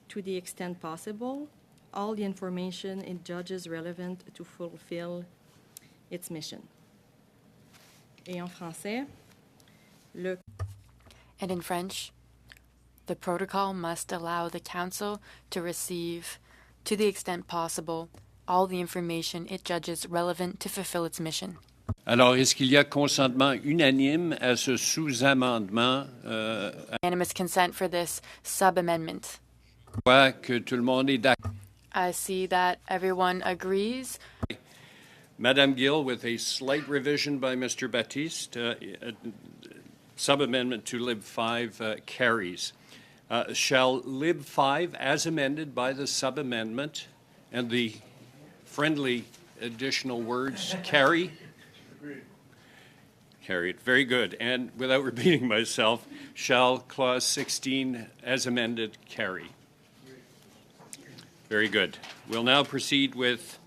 to the extent possible, all the information it judges relevant to fulfill its mission. Et en français, And in French, the protocol must allow the Council to receive, to the extent possible, all the information it judges relevant to fulfill its mission. Alors, est-ce qu'il y a consentement unanime à ce sous-amendement? Unanimous consent for this sub-amendment. Que tout le monde est d'accord. I see that everyone agrees. Madame Gill, with a slight revision by Mr. Baptiste, sub-amendment to Lib 5 carries. Shall Lib 5, as amended by the sub-amendment, and the friendly additional words carry? Carried. Very good. And without repeating myself, shall Clause 16, as amended, carry? Very good. We'll now proceed with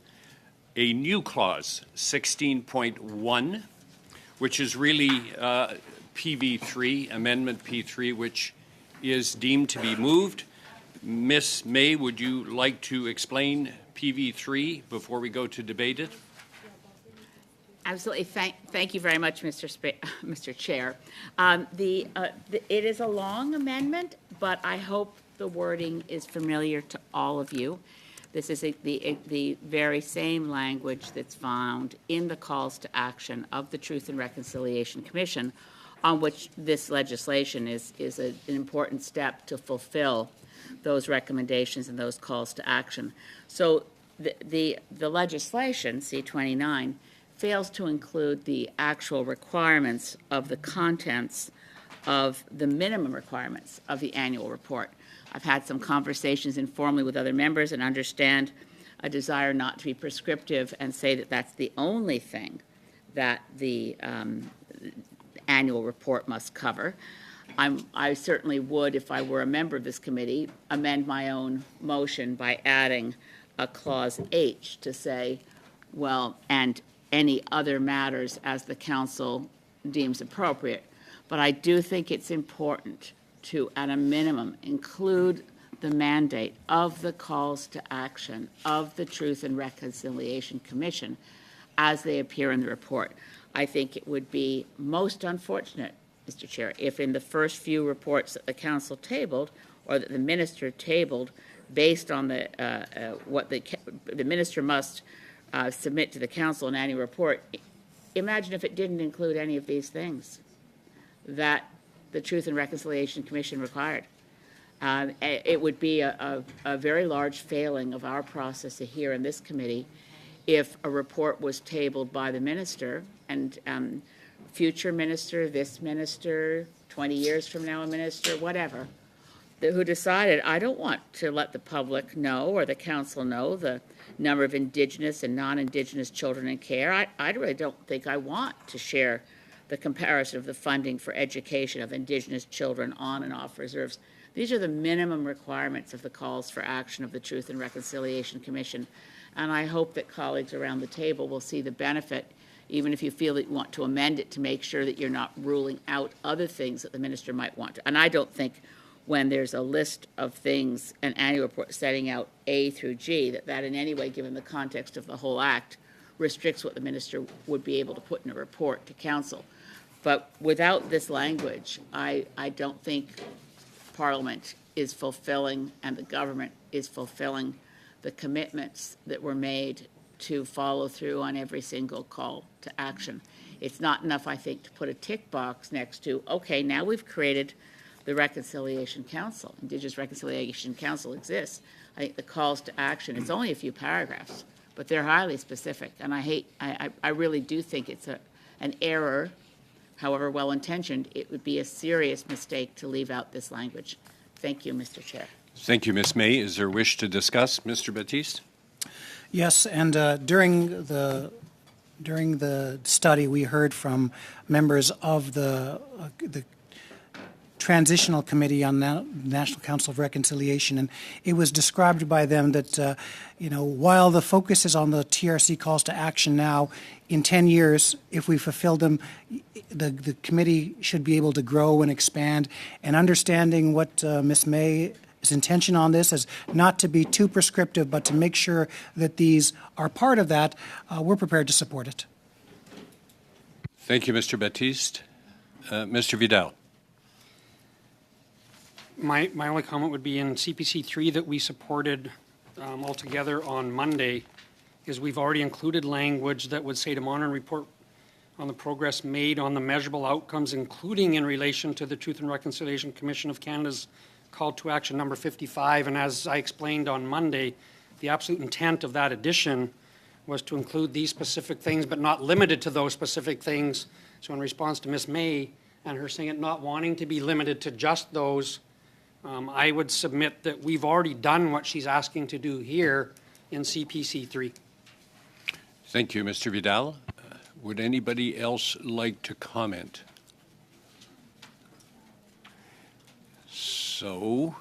a new clause, 16.1, which is really PV3, Amendment P3, which is deemed to be moved. Ms. May, would you like to explain PV3 before we go to debate it? Absolutely. Thank you very much, Mr. Chair. It is a long amendment, but I hope the wording is familiar to all of you. This is the very same language that's found in the calls to action of the Truth and Reconciliation Commission, on which this legislation is an important step to fulfill those recommendations and those calls to action. So the legislation, C-29, fails to include the actual requirements of the contents of the minimum requirements of the annual report. I've had some conversations informally with other members and understand a desire not to be prescriptive and say that that's the only thing that the annual report must cover. I certainly would, if I were a member of this committee, amend my own motion by adding a clause H to say, well, and any other matters as the council deems appropriate. But I do think it's important to, at a minimum, include the mandate of the calls to action of the Truth and Reconciliation Commission as they appear in the report. I think it would be most unfortunate, Mr. Chair, if in the first few reports that the council tabled or that the minister tabled based on what the minister must submit to the council an annual report, imagine if it didn't include any of these things that the Truth and Reconciliation Commission required. It would be a very large failing of our process here in this committee if a report was tabled by the minister and future minister, this minister, 20 years from now a minister, whatever, who decided, I don't want to let the public know or the council know the number of Indigenous and non-Indigenous children in care. I really don't think I want to share the comparison of the funding for education of Indigenous children on and off reserves. These are the minimum requirements of the calls for action of the Truth and Reconciliation Commission. And I hope that colleagues around the table will see the benefit, even if you feel that you want to amend it to make sure that you're not ruling out other things that the minister might want to. And I don't think when there's a list of things, an annual report setting out A through G, that in any way, given the context of the whole act, restricts what the minister would be able to put in a report to council. But without this language, I don't think Parliament is fulfilling and the government is fulfilling the commitments that were made to follow through on every single call to action. It's not enough, I think, to put a tick box next to, okay, now we've created the Reconciliation Council. Indigenous Reconciliation Council exists. I think the calls to action, it's only a few paragraphs, but they're highly specific. And I really do think it's an error, however well-intentioned. It would be a serious mistake to leave out this language. Thank you, Mr. Chair. Thank you, Ms. May. Is there a wish to discuss? Mr. Baptiste? Yes, and during the study, we heard from members of the Transitional Committee on the National Council of Reconciliation, and it was described by them that, while the focus is on the TRC calls to action now, in 10 years, if we fulfill them, the committee should be able to grow and expand. And understanding what Ms. May's intention on this is not to be too prescriptive, but to make sure that these are part of that, we're prepared to support it. Thank you, Mr. Baptiste. Mr. Vidal. My only comment would be in CPC 3 that we supported altogether on Monday is we've already included language that would say to monitor and report on the progress made on the measurable outcomes, including in relation to the Truth and Reconciliation Commission of Canada's call to action number 55. And as I explained on Monday, the absolute intent of that addition was to include these specific things, but not limited to those specific things. So in response to Ms. May and her saying it not wanting to be limited to just those, I would submit that we've already done what she's asking to do here in CPC 3. Thank you, Mr. Vidal. Would anybody else like to comment? So,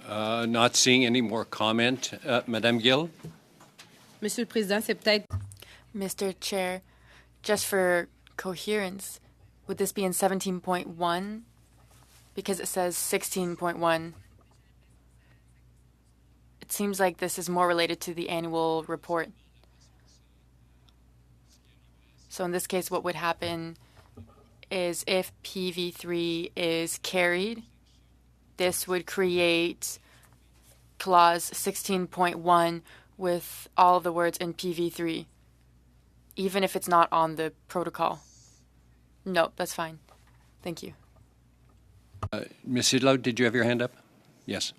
not seeing any more comment. Madame Gill? Monsieur le Président, c'est peut-être... Mr. Chair, just for coherence, would this be in 17.1? Because it says 16.1. It seems like this is more related to the annual report. So in this case, what would happen is if PV3 is carried, this would create clause 16.1 with all of the words in PV3, even if it's not on the protocol. No, that's fine. Thank you. Ms. Sidlow, did you have your hand up? Yes.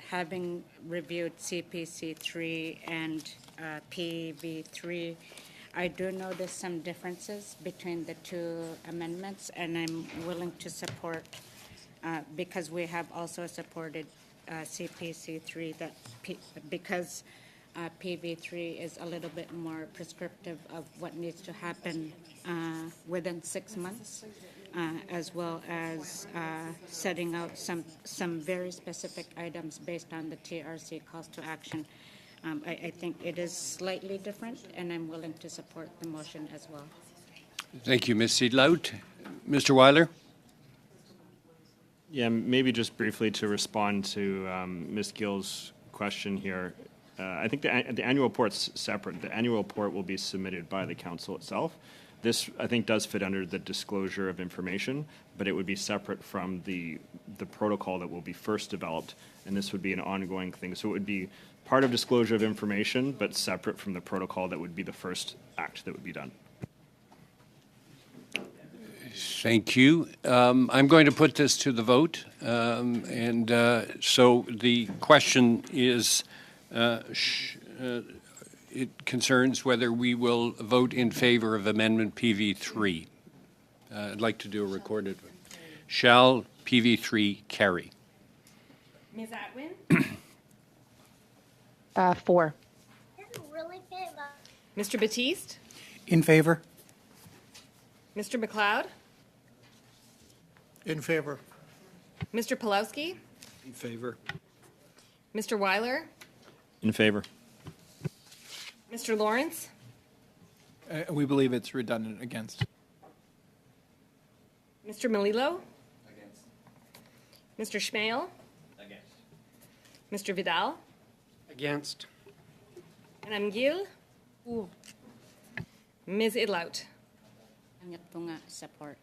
Having reviewed CPC 3 and PV3, I do notice some differences between the two amendments, and I'm willing to support, because we have also supported CPC 3, that because PV3 is a little bit more prescriptive of what needs to happen within 6 months, as well as setting out some very specific items based on the TRC calls to action. I think it is slightly different, and I'm willing to support the motion as well. Thank you, Ms. Sidlout. Mr. Weiler? Yeah, maybe just briefly to respond to Ms. Gill's question here. I think the annual report's separate. The annual report will be submitted by the council itself. This, I think, does fit under the disclosure of information, but it would be separate from the protocol that will be first developed, and this would be an ongoing thing. So it would be part of disclosure of information, but separate from the protocol that would be the first act that would be done. Thank you. I'm going to put this to the vote, so the question is, it concerns whether we will vote in favor of Amendment PV3. I'd like to do a recorded one. Shall PV3 carry? Ms. Atwin? 4. Mr. Batiste? In favor? Mr. McLeod? In favor. Mr. Pulowski? In favor. Mr. Weiler? In favor. Mr. Lawrence? We believe it's redundant against. Mr. Melillo? Against. Mr. Schmale? Against. Mr. Vidal? Against. Madame Gill? Ms. Idlout? Ang nga support.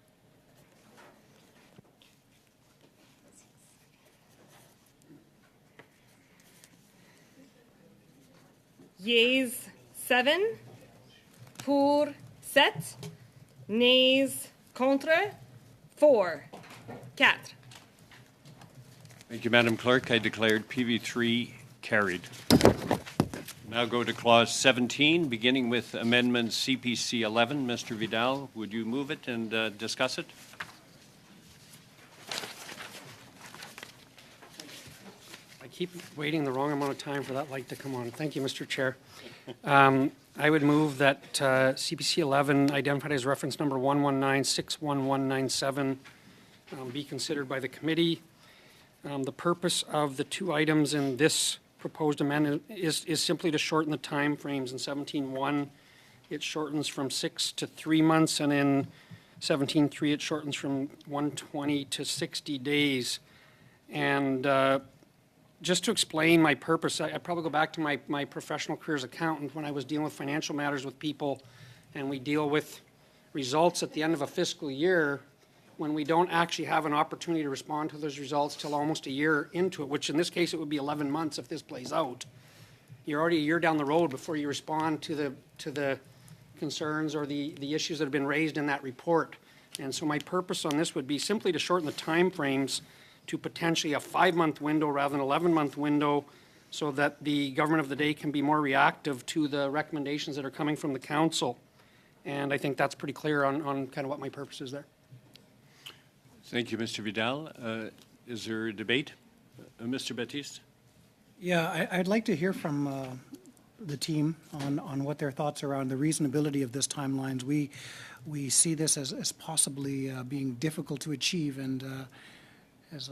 Yeas 7, pour 7, nays contre 4, 4. Thank you, Madam Clerk. I declared PV3 carried. Now go to Clause 17, beginning with Amendment CPC 11. Mr. Vidal, would you move it and discuss it? I keep waiting the wrong amount of time for that light to come on. Thank you, Mr. Chair. I would move that CPC 11, identified as reference number 119-61197, be considered by the committee. The purpose of the two items in this proposed amendment is simply to shorten the time frames. In 17.1, it shortens from 6 to 3 months, and in 17.3, it shortens from 120 to 60 days. And just to explain my purpose, I'd probably go back to my professional career as accountant when I was dealing with financial matters with people, and we deal with results at the end of a fiscal year when we don't actually have an opportunity to respond to those results till almost a year into it, which in this case it would be 11 months if this plays out. You're already a year down the road before you respond to the concerns or the issues that have been raised in that report. And so my purpose on this would be simply to shorten the time frames to potentially a 5-month window rather than an 11-month window, so that the government of the day can be more reactive to the recommendations that are coming from the council. And I think that's pretty clear on kind of what my purpose is there. Thank you, Mr. Vidal. Is there a debate? Mr. Batiste? Yeah, I'd like to hear from the team on what their thoughts are on the reasonability of this timelines. We see this as possibly being difficult to achieve, and as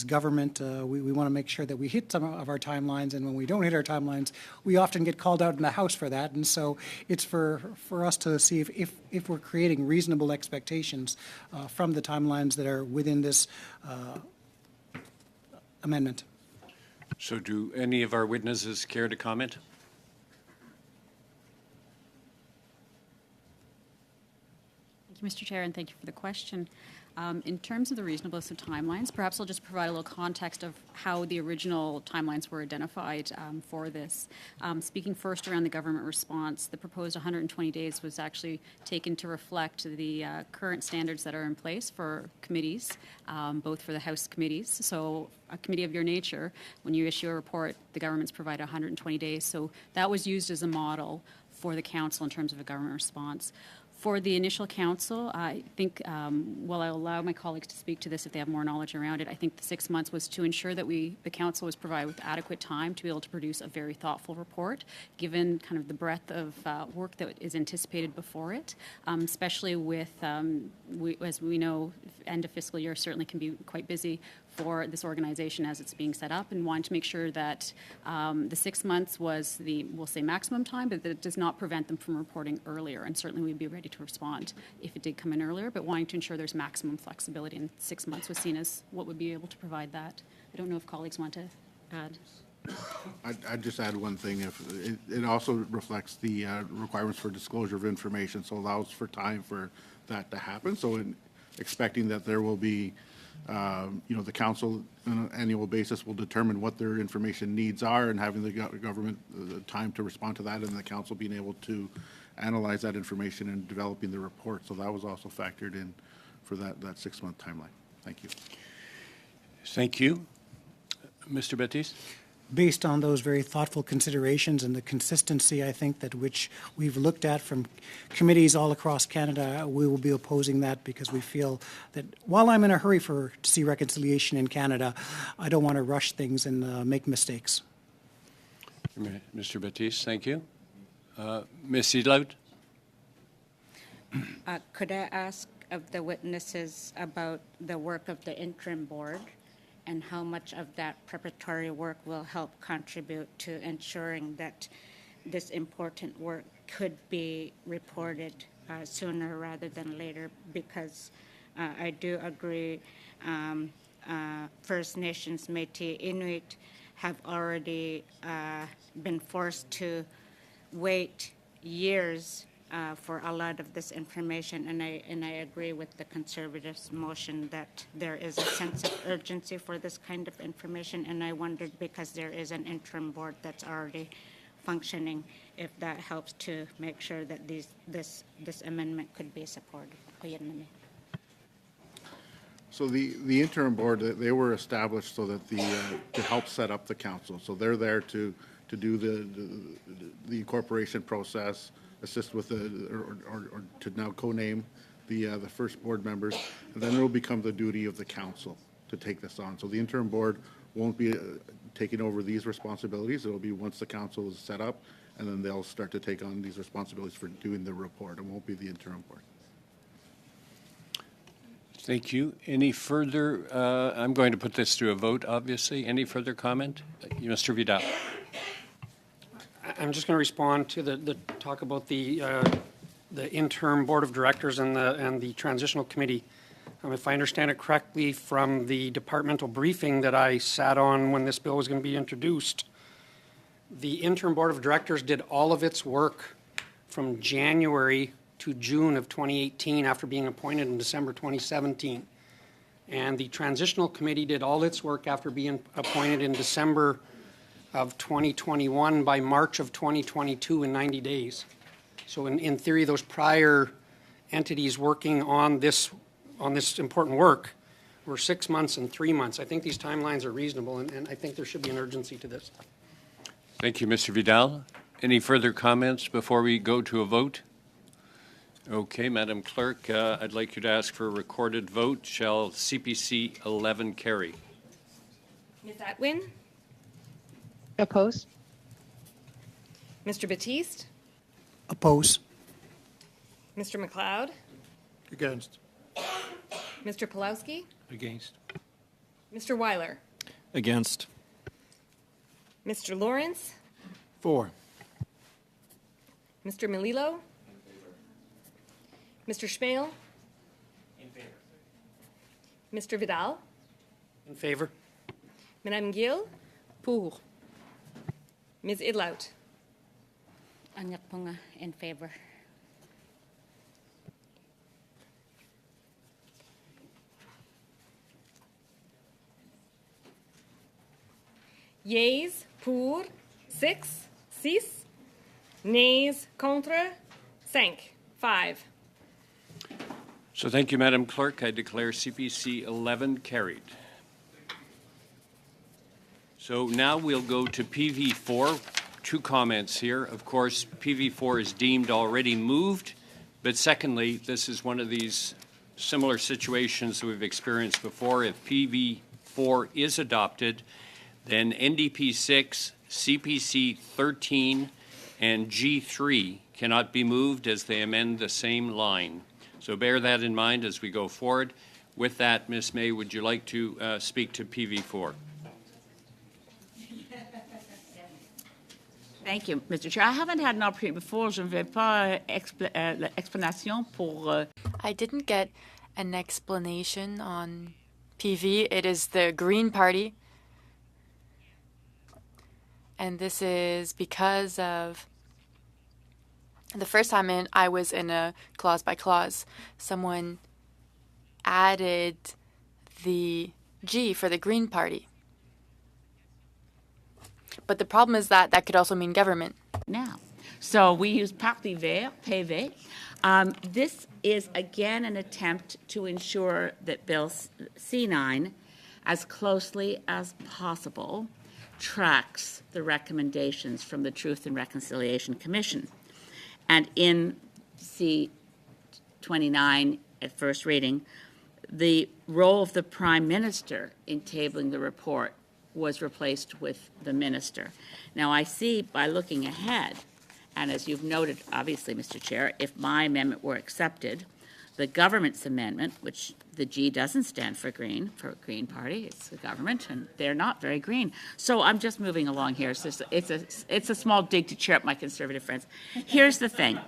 government, we want to make sure that we hit some of our timelines, and when we don't hit our timelines, we often get called out in the House for that. And so it's for us to see if we're creating reasonable expectations from the timelines that are within this amendment. So do any of our witnesses care to comment? Thank you, Mr. Chair, and thank you for the question. In terms of the reasonableness of timelines, perhaps I'll just provide a little context of how the original timelines were identified for this. Speaking first around the government response, the proposed 120 days was actually taken to reflect the current standards that are in place for committees, both for the House committees. So a committee of your nature, when you issue a report, the government's provide 120 days. So that was used as a model for the council in terms of a government response. For the initial council, I think, while I'll allow my colleagues to speak to this if they have more knowledge around it, I think the 6 months was to ensure that the council was provided with adequate time to be able to produce a very thoughtful report, given kind of the breadth of work that is anticipated before it, especially with, as we know, end of fiscal year certainly can be quite busy for this organization as it's being set up, and wanting to make sure that the 6 months was we'll say maximum time, but that it does not prevent them from reporting earlier. And certainly we'd be ready to respond if it did come in earlier, but wanting to ensure there's maximum flexibility. And 6 months was seen as what would be able to provide that. I don't know if colleagues want to add. I'd just add one thing. If it also reflects the requirements for disclosure of information, so allows for time for that to happen. So in expecting that there will be the council on an annual basis will determine what their information needs are, and having the government the time to respond to that, and the council being able to analyze that information and developing the report. So that was also factored in for that 6 month timeline. Thank you. Thank you. Mr. Batiste? based on those very thoughtful considerations and the consistency, I think, that which we've looked at from committees all across Canada, we will be opposing that because we feel that while I'm in a hurry to see reconciliation in Canada, I don't want to rush things and make mistakes. Mr. Baptiste, thank you. Ms. Seedlout? Could I ask of the witnesses about the work of the interim board and how much of that preparatory work will help contribute to ensuring that this important work could be reported sooner rather than later? Because I do agree First Nations, Métis, Inuit have already been forced to wait years for a lot of this information, and I agree with the Conservatives' motion that there is a sense of urgency for this kind of information, and I wondered, because there is an interim board that's already functioning, if that helps to make sure that this amendment could be supported. So the interim board, they were established so that to help set up the council. So they're there to do the incorporation process, assist with or to now co-name the first board members, and then it will become the duty of the council to take this on. So the interim board won't be taking over these responsibilities. It will be once the council is set up, and then they'll start to take on these responsibilities for doing the report. It won't be the interim board. Thank you. Any further? I'm going to put this to a vote, obviously. Any further comment? Mr. Vidal. I'm just going to respond to the talk about the interim board of directors and the transitional committee. If I understand it correctly from the departmental briefing that I sat on when this bill was going to be introduced, the interim board of directors did all of its work from January to June of 2018 after being appointed in December 2017. And the transitional committee did all its work after being appointed in December of 2021 by March of 2022 in 90 days. So in theory, those prior entities working on this important work were 6 months and 3 months. I think these timelines are reasonable, and I think there should be an urgency to this. Thank you, Mr. Vidal. Any further comments before we go to a vote? Okay, Madam Clerk, I'd like you to ask for a recorded vote. Shall CPC 11 carry? Ms. Atwin? Oppose. Mr. Baptiste? Oppose. Mr. McLeod? Against. Mr. Pulowski? Against. Mr. Weiler? Against. Mr. Lawrence? For. Mr. Melillo? Mr. Schmale? In favor. Mr. Vidal? In favor. Madame Gill? Pour. Ms. Idlout? Anya Punga, in favor. Yeas pour 6, nays contre 5. So thank you, Madam Clerk. I declare CPC 11 carried. So now we'll go to PV4. 2 comments here. Of course, PV4 is deemed already moved, but secondly, this is one of these similar situations that we've experienced before. If PV4 is adopted, then NDP 6, CPC 13, and G3 cannot be moved as they amend the same line. So bear that in mind as we go forward. With that, Ms. May, would you like to speak to PV4? Thank you, Mr. Chair. I haven't had an opportunity before. Je ne vais pas l'explanation pour. I didn't get an explanation on PV. It is the Green Party. And this is because of the first time I was in a clause by clause, someone added the G for the Green Party. But the problem is that that could also mean government. Now, so we use Parti Vert, PV. This is again an attempt to ensure that Bill C9, as closely as possible, tracks the recommendations from the Truth and Reconciliation Commission. And in C29 at first reading, the role of the Prime Minister in tabling the report was replaced with the Minister. Now, I see by looking ahead, and as you've noted, obviously, Mr. Chair, if my amendment were accepted, the government's amendment, which the G doesn't stand for Green Party, it's the government, and they're not very green. So I'm just moving along here. It's a small dig to cheer up my conservative friends. Here's the thing.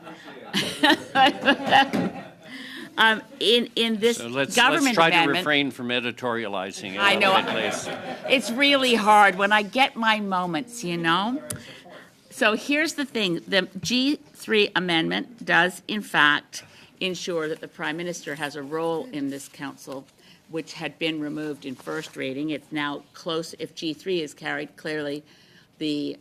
In this So let's government try amendment, to refrain from editorializing. I know. It's really hard when I get my moments, you know. So here's the thing. The G3 amendment does, in fact, ensure that the Prime Minister has a role in this council, which had been removed in first reading. It's now close. If G3 is carried, clearly the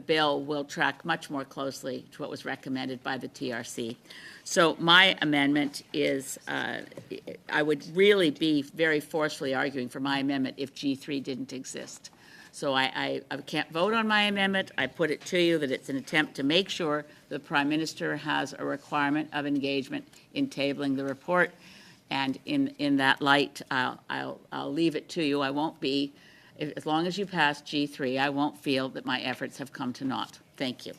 bill will track much more closely to what was recommended by the TRC. So my amendment is, I would really be very forcefully arguing for my amendment if G3 didn't exist. So I can't vote on my amendment. I put it to you that it's an attempt to make sure the Prime Minister has a requirement of engagement in tabling the report. And in that light, I'll leave it to you. I won't be, as long as you pass G3, I won't feel that my efforts have come to naught. Thank you.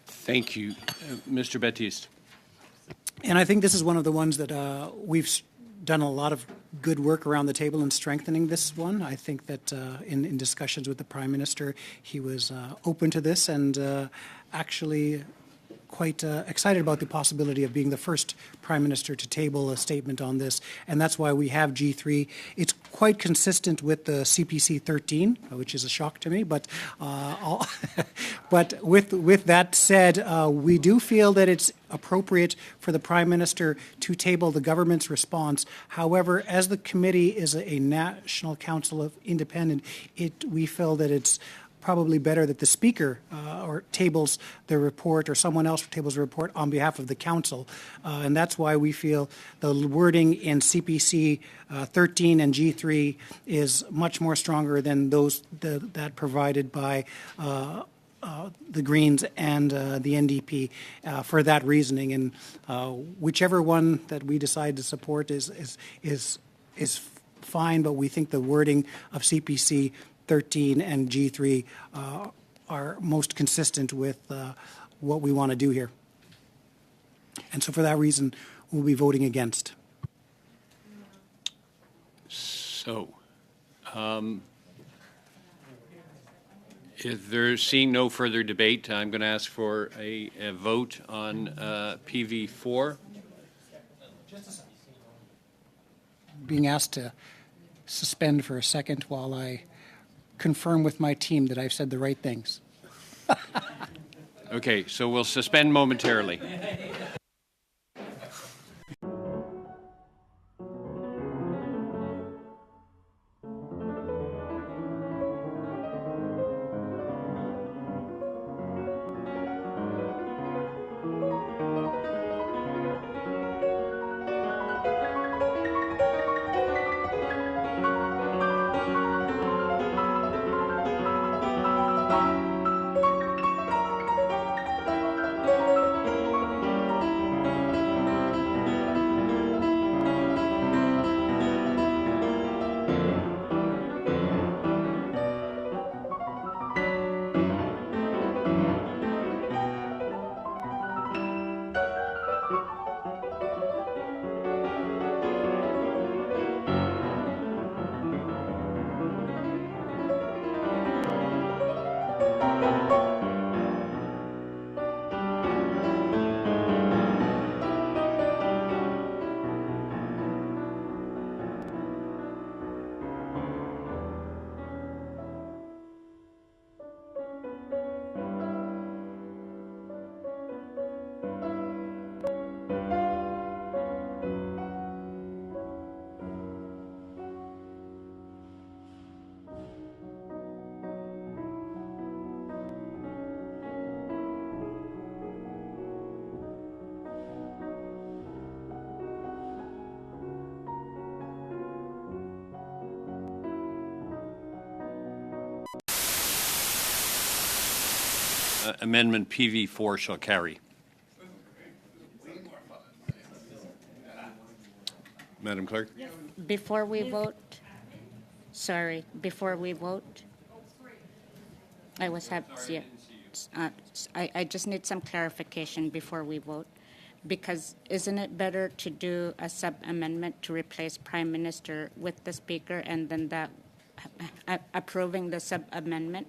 Thank you. Mr. Baptiste. And I think this is one of the ones that we've done a lot of good work around the table in strengthening this one. I think that in discussions with the Prime Minister, he was open to this and actually quite excited about the possibility of being the first Prime Minister to table a statement on this, and that's why we have G3. It's quite consistent with the CPC 13, which is a shock to me, but but with that said, we do feel that it's appropriate for the Prime Minister to table the government's response. However, as the committee is a National Council of Independent, we feel that it's probably better that the Speaker or tables the report or someone else tables the report on behalf of the Council. And that's why we feel the wording in CPC 13 and G3 is much more stronger than that provided by the Greens and the NDP for that reasoning. And whichever one that we decide to support is fine, but we think the wording of CPC 13 and G3 are most consistent with what we want to do here. And so for that reason, we'll be voting against. So, if there's seeing no further debate, I'm going to ask for a vote on PV4. Being asked to suspend for a second while I confirm with my team that I've said the right things. Okay, so we'll suspend momentarily. Amendment PV4 shall carry. Madam Clerk? Before we vote, before we vote, I just need some clarification before we vote, because isn't it better to do a sub-amendment to replace Prime Minister with the Speaker, and then that approving the sub-amendment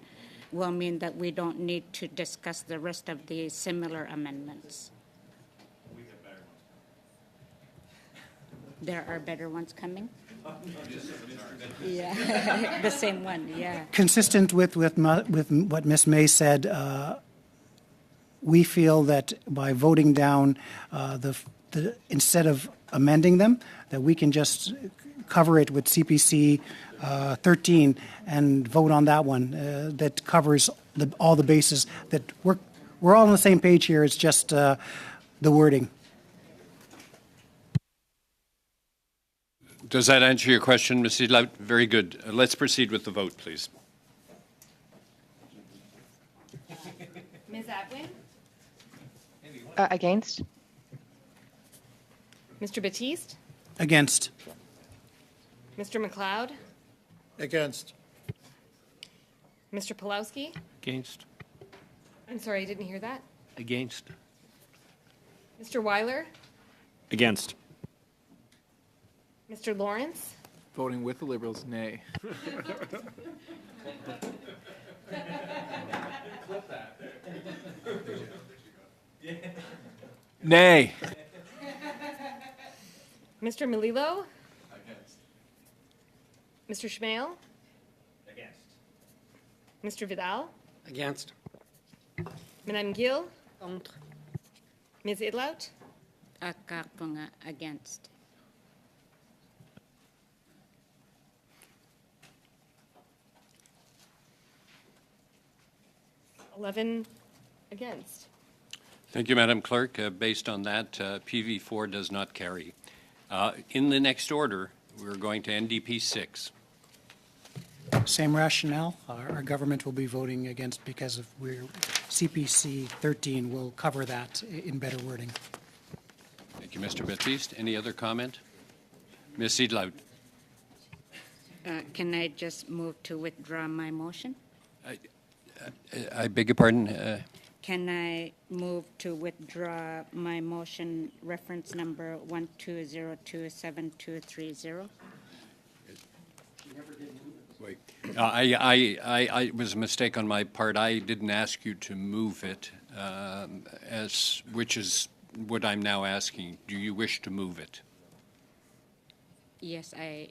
will mean that we don't need to discuss the rest of the similar amendments? There are better ones coming? Yeah, the same one, yeah. Consistent with what Ms. May said, we feel that by voting down instead of amending them, that we can just cover it with CPC 13 and vote on that one. That covers all the bases. That we're all on the same page here. It's just the wording. Does that answer your question, Ms. Idlout? Very good. Let's proceed with the vote, please. Ms. Atwin? Against? Mr. Batiste? Against. Mr. McLeod? Against. Mr. Pulowski? Against. I'm sorry, I didn't hear that. Against. Mr. Weiler? Against. Mr. Lawrence? Voting with the Liberals, nay. Nay. Mr. Melillo? Mr. Schmale? Against. Mr. Vidal? Against. Madame Gill? Contre. Ms. Idlout? Against. Against. Thank you, Madam Clerk. Based on that, PV4 does not carry. In the next order, we're going to NDP 6. Same rationale. Our government will be voting against because of CPC 13 will cover that in better wording. Thank you, Mr. Batiste. Any other comment? Ms. Idlout. Can I just move to withdraw my motion? I beg your pardon? Can I move to withdraw my motion, reference number 12027230? Wait. It was a mistake on my part. I didn't ask you to move it, which is what I'm now asking. Do you wish to move it? Yes, I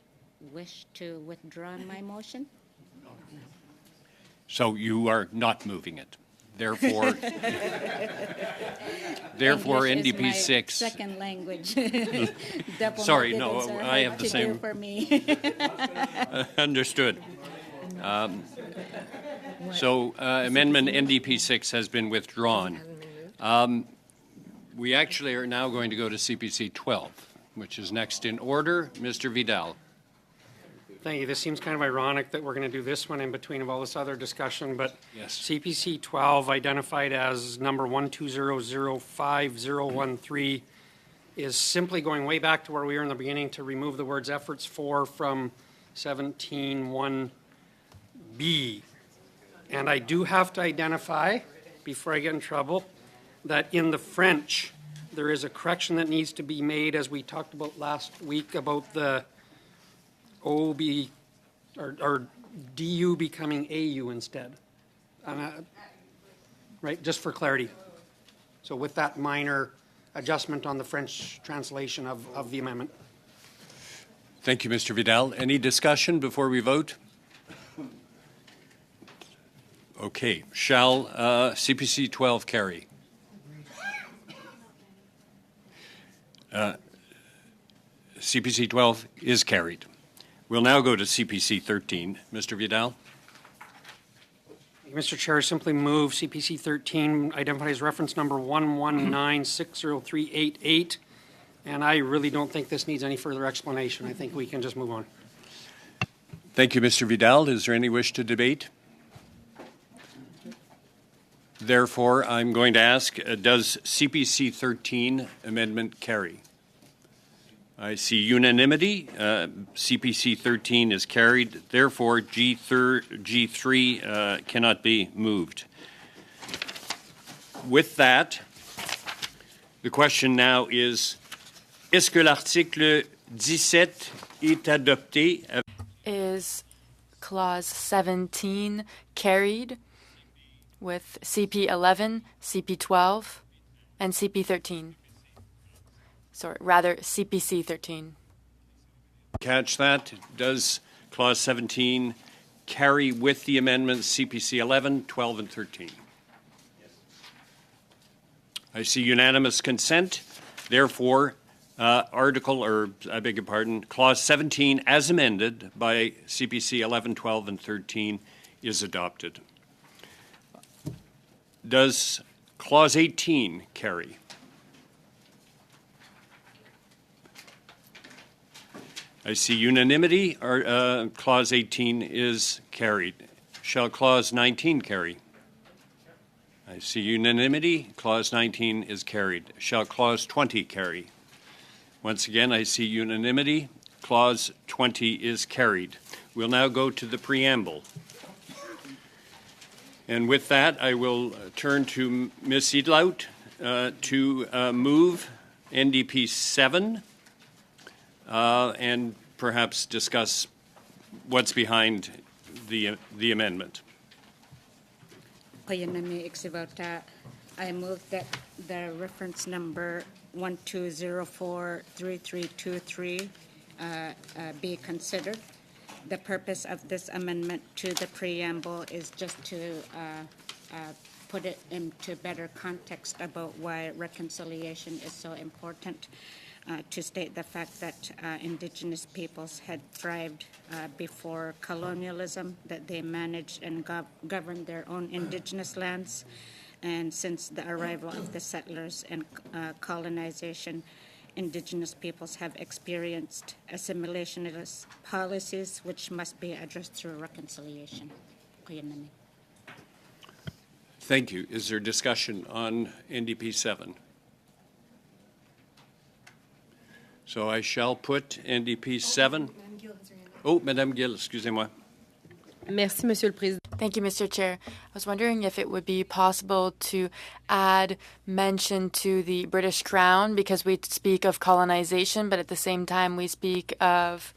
wish to withdraw my motion. So you are not moving it. Therefore, NDP 6. Second language. Sorry, no, I have the same. For me. Understood. So amendment NDP 6 has been withdrawn. We actually are now going to go to CPC 12, which is next in order. Mr. Vidal. Thank you. This seems kind of ironic that we're going to do this one in between of all this other discussion, but yes. CPC 12, identified as number 120050013, is simply going way back to where we were in the beginning to remove the words efforts for from 17.1b. And I do have to identify, before I get in trouble, that in the French, there is a correction that needs to be made, as we talked about last week, about the OB or DU becoming AU instead. Right, just for clarity. So with that minor adjustment on the French translation of the amendment. Thank you, Mr. Vidal. Any discussion before we vote? Okay. Shall CPC 12 carry? CPC 12 is carried. We'll now go to CPC 13. Mr. Vidal? Mr. Chair, simply move CPC 13, identified as reference number 119603888. And I really don't think this needs any further explanation. I think we can just move on. Thank you, Mr. Vidal. Is there any wish to debate? Therefore, I'm going to ask, does CPC 13 amendment carry? I see unanimity. CPC 13 is carried. Therefore, G3 cannot be moved. With that, the question now is, est-ce que l'article 17 est adopté? Is Clause 17 carried with CP 11, CP 12, and CP 13? Sorry, rather CPC 13. Catch that. Does Clause 17 carry with the amendments CPC 11, 12, and 13? I see unanimous consent. Therefore, Clause 17 as amended by CPC 11, 12, and 13 is adopted. Does Clause 18 carry? I see unanimity. Clause 18 is carried. Shall Clause 19 carry? I see unanimity. Clause 19 is carried. Shall Clause 20 carry? Once again, I see unanimity. Clause 20 is carried. We'll now go to the preamble. And with that, I will turn to Ms. Idlout to move NDP 7 and perhaps discuss what's behind the amendment. I move that the reference number 12043323 be considered. The purpose of this amendment to the preamble is just to put it into better context about why reconciliation is so important, to state the fact that Indigenous peoples had thrived before colonialism, that they managed and governed their own Indigenous lands, and since the arrival of the settlers and colonization, Indigenous peoples have experienced assimilationist policies which must be addressed through reconciliation. Thank you. Is there discussion on NDP 7? So I shall put NDP 7. Oh, Madame Gill, excusez-moi. Merci, Monsieur le Président. Thank you, Mr. Chair. I was wondering if it would be possible to add mention to the British Crown, because we speak of colonization, but at the same time we speak of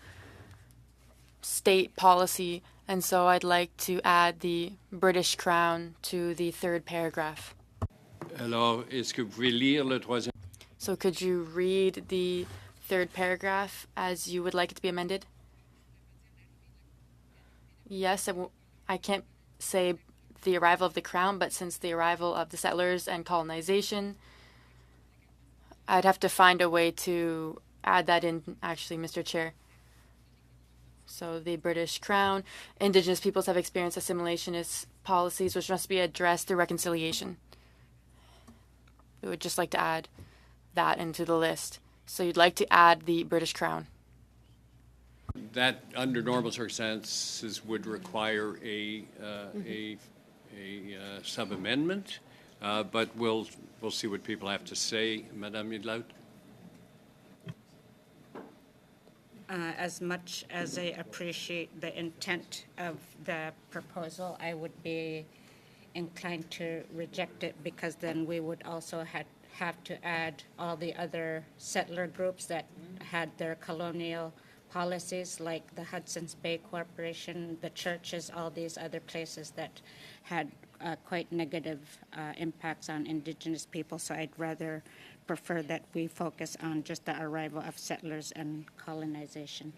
state policy, and so I'd like to add the British Crown to the third paragraph. Alors, est-ce que vous pouvez lire le troisième? So could you read the third paragraph as you would like it to be amended? Yes, I can't say the arrival of the Crown, but since the arrival of the settlers and colonization, I'd have to find a way to add that in, actually, Mr. Chair. So the British Crown, Indigenous peoples have experienced assimilationist policies which must be addressed through reconciliation. We would just like to add that into the list. So you'd like to add the British Crown. That, under normal circumstances, would require a sub-amendment, but we'll see what people have to say. Madame Idlout? As much as I appreciate the intent of the proposal, I would be inclined to reject it, because then we would also have to add all the other settler groups that had their colonial policies, like the Hudson's Bay Corporation, the churches, all these other places that had quite negative impacts on Indigenous people. So I'd rather prefer that we focus on just the arrival of settlers and colonization.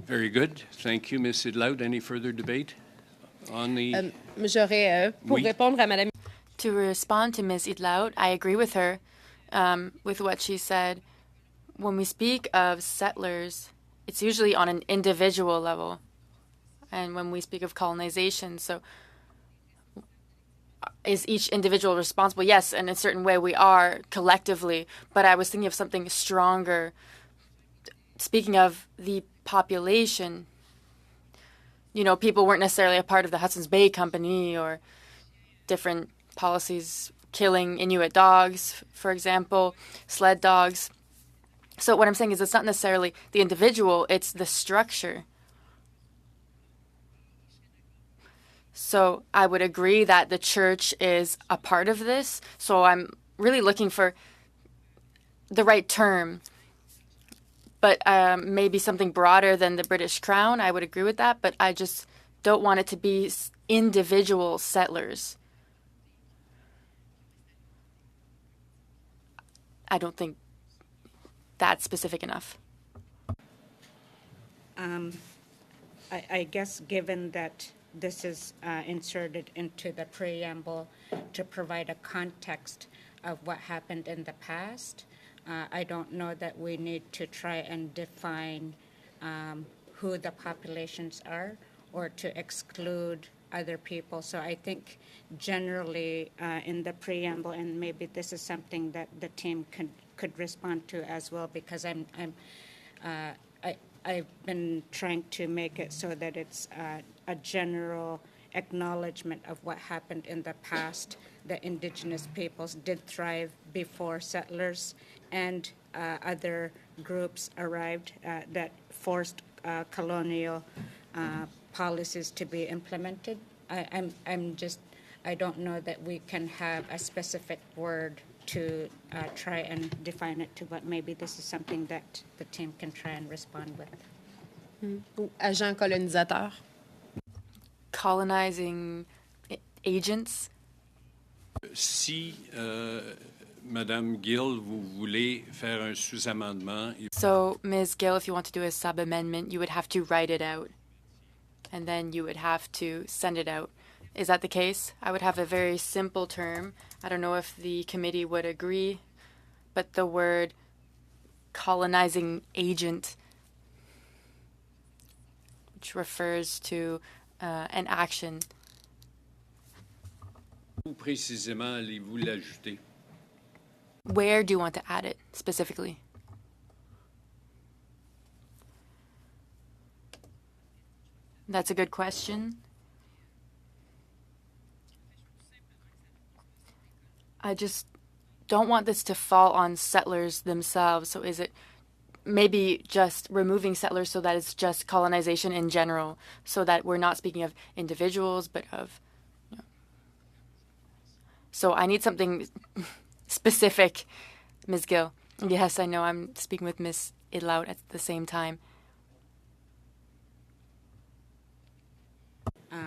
Very good. Thank you, Ms. Idlout. Any further debate on the... J'aurais, pour répondre à Madame... To respond to Ms. Idlout, I agree with her with what she said. When we speak of settlers, it's usually on an individual level. And when we speak of colonization, so is each individual responsible? Yes, in a certain way we are collectively, but I was thinking of something stronger. Speaking of the population, you know, people weren't necessarily a part of the Hudson's Bay Company or, different policies, killing Inuit dogs, for example, sled dogs. So what I'm saying is it's not necessarily the individual, it's the structure. So I would agree that the church is a part of this. So I'm really looking for the right term. But maybe something broader than the British Crown, I would agree with that. But I just don't want it to be individual settlers. I don't think that's specific enough. I guess given that this is inserted into the preamble to provide a context of what happened in the past, I don't know that we need to try and define who the populations are or to exclude other people. So I think generally in the preamble, and maybe this is something that the team could respond to as well, because I've been trying to make it so that it's a general acknowledgement of what happened in the past, that Indigenous peoples did thrive before settlers and other groups arrived that forced colonial policies to be implemented. I don't know that we can have a specific word to try and define it to, but maybe this is something that the team can try and respond with. Ou agent colonisateur. Colonizing agents. Si, Madame Gill, vous voulez faire un sous-amendement. So, Ms. Gill, if you want to do a sub-amendment, you would have to write it out. And then you would have to send it out. Is that the case? I would have a very simple term. I don't know if the committee would agree, but the word colonizing agent, which refers to an action. Où précisément allez-vous l'ajouter? Where do you want to add it specifically? That's a good question. I just don't want this to fall on settlers themselves. So is it maybe just removing settlers so that it's just colonization in general, so that we're not speaking of individuals, but of... You know. So I need something specific, Ms. Gill. Yes, I know I'm speaking with Ms. Idlout at the same time.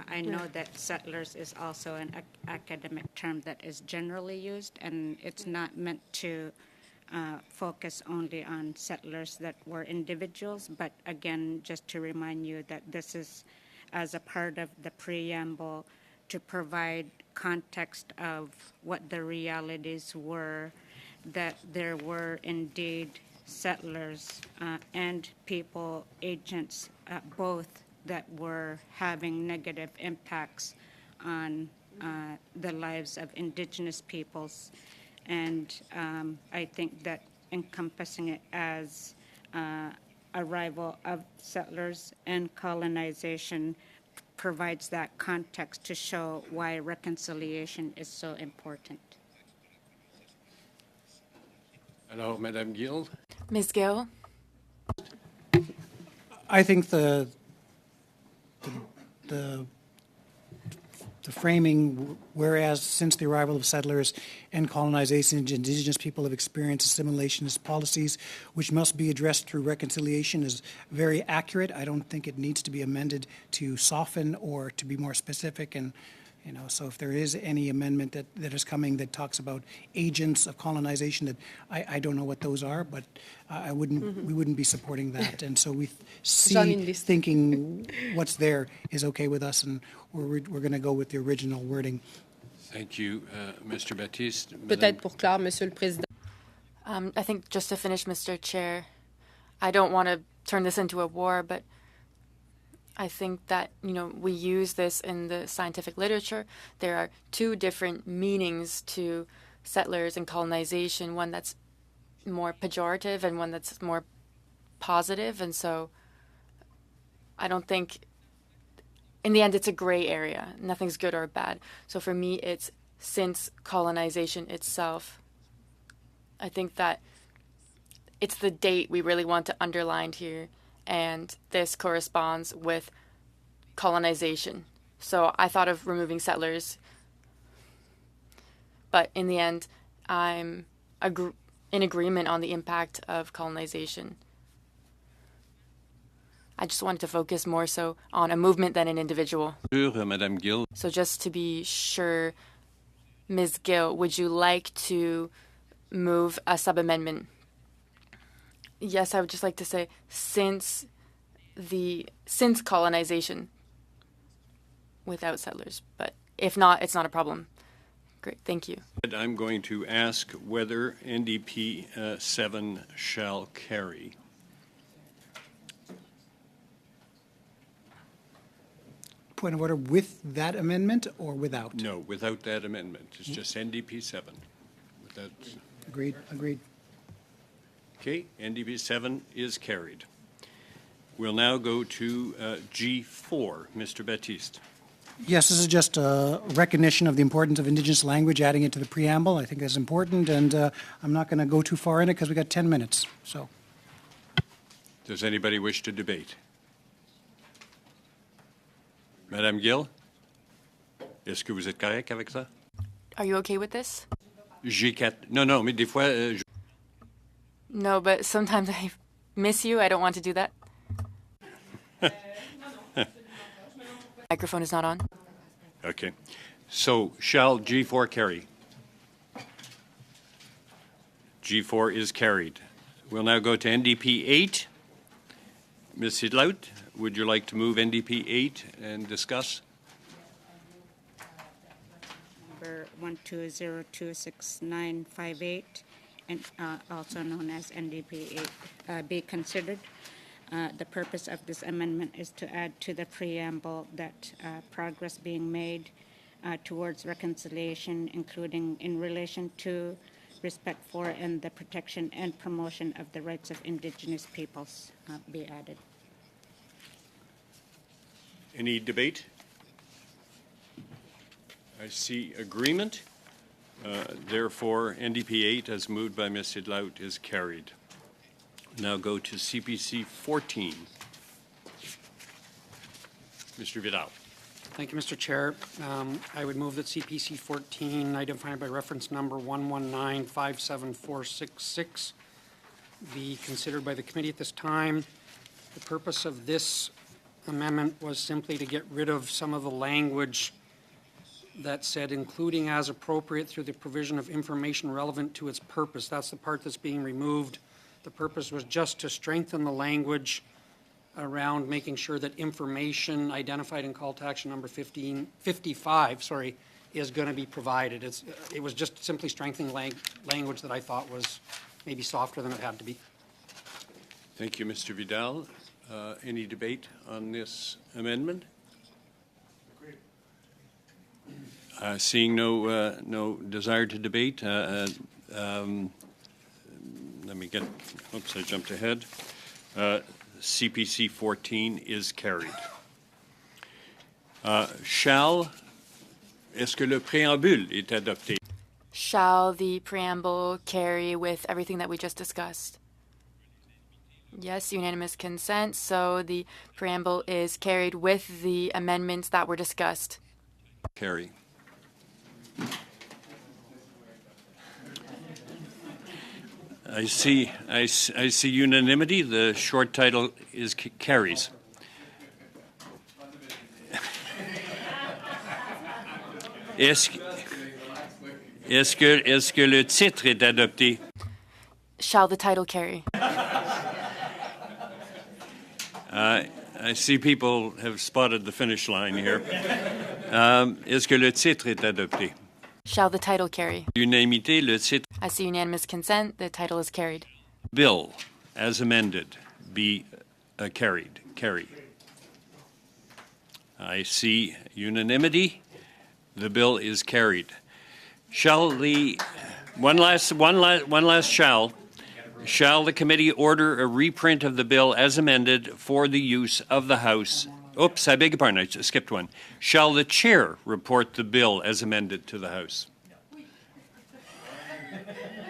I know that settlers is also an academic term that is generally used, and it's not meant to focus only on settlers that were individuals, but again, just to remind you that this is as a part of the preamble to provide context of what the realities were, that there were indeed settlers and people, agents, both that were having negative impacts on the lives of Indigenous peoples. And I think that encompassing it as arrival of settlers and colonization provides that context to show why reconciliation is so important. Alors, Madame Gill? Ms. Gill? I think the framing, whereas since the arrival of settlers and colonization, Indigenous people have experienced assimilationist policies which must be addressed through reconciliation, is very accurate. I don't think it needs to be amended to soften or to be more specific. And so if there is any amendment that is coming that talks about agents of colonization, that I don't know what those are, but we wouldn't be supporting that. And so we see thinking what's there is okay with us, and we're going to go with the original wording. Thank you, Mr. Baptiste. Peut-être pour clore, Monsieur le Président. I think just to finish, Mr. Chair, I don't want to turn this into a war, but I think that, we use this in the scientific literature. There are two different meanings to settlers and colonization, one that's more pejorative and one that's more positive. And so I don't think in the end, it's a gray area. Nothing's good or bad. So for me, it's since colonization itself. I think that it's the date we really want to underline here, and this corresponds with colonization. So I thought of removing settlers, but in the end, I'm in agreement on the impact of colonization. I just wanted to focus more so on a movement than an individual. Madame Gill. So just to be sure, Ms. Gill, would you like to move a sub-amendment? Yes, I would just like to say since colonization without settlers, but if not, it's not a problem. Great, thank you. I'm going to ask whether NDP 7 shall carry. Point of order, with that amendment or without? No, without that amendment. It's just NDP 7. Without. Agreed. Okay, NDP 7 is carried. We'll now go to G4. Mr. Baptiste. Yes, this is just a recognition of the importance of Indigenous language, adding it to the preamble. I think that's important, and I'm not going to go too far in it because we got 10 minutes. So, does anybody wish to debate? Madame Gill, est-ce que vous êtes correct avec ça? Are you okay with this? G4. Non, mais des fois. No, but sometimes I miss you. I don't want to do that. Microphone is not on. Okay. So, shall G4 carry? G4 is carried. We'll now go to NDP 8. Ms. Sidlaut, would you like to move NDP 8 and discuss? Number 12026958, and also known as NDP 8, be considered. The purpose of this amendment is to add to the preamble that progress being made towards reconciliation, including in relation to respect for and the protection and promotion of the rights of Indigenous peoples, be added. Any debate? I see agreement. Therefore, NDP 8, as moved by Ms. Sidlaut, is carried. Now go to CPC 14. Mr. Vidal. Thank you, Mr. Chair. I would move that CPC 14, identified by reference number 119-57466, be considered by the committee at this time. The purpose of this amendment was simply to get rid of some of the language that said including as appropriate through the provision of information relevant to its purpose. That's the part that's being removed. The purpose was just to strengthen the language around making sure that information identified in call to action number 55 is going to be provided. It was just simply strengthening language that I thought was maybe softer than it had to be. Thank you, Mr. Vidal. Any debate on this amendment? Seeing no desire to debate, let me get, oops, I jumped ahead. CPC 14 is carried. Est-ce que le préambule est adopté? Shall the preamble carry with everything that we just discussed? Yes, unanimous consent. So the preamble is carried with the amendments that were discussed. Carry. I see unanimity. The short title is carries. Est-ce que le titre est adopté? Shall the title carry? I see people have spotted the finish line here. Est-ce que le titre est adopté? Shall the title carry? Unanimité, le titre. I see unanimous consent. The title is carried. Bill, as amended, be carried. Carry. I see unanimity. The bill is carried. Shall the one last shall the committee order a reprint of the bill as amended for the use of the House Oops, I beg your pardon, I skipped one. Shall the chair report the bill as amended to the House?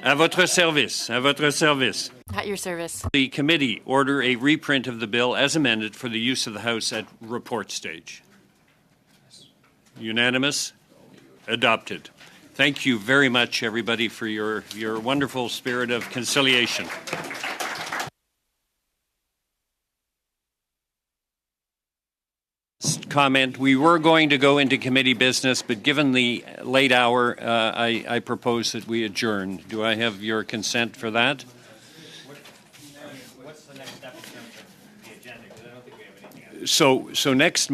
À votre service, à votre service. At your service. The committee order a reprint of the bill as amended for the use of the House at report stage. Unanimous? Adopted. Thank you very much, everybody, for your wonderful spirit of conciliation. Comment. We were going to go into committee business, but given the late hour, I propose that we adjourn. Do I have your consent for that? What's the next step in terms of the agenda? Because I don't think we have anything else. So next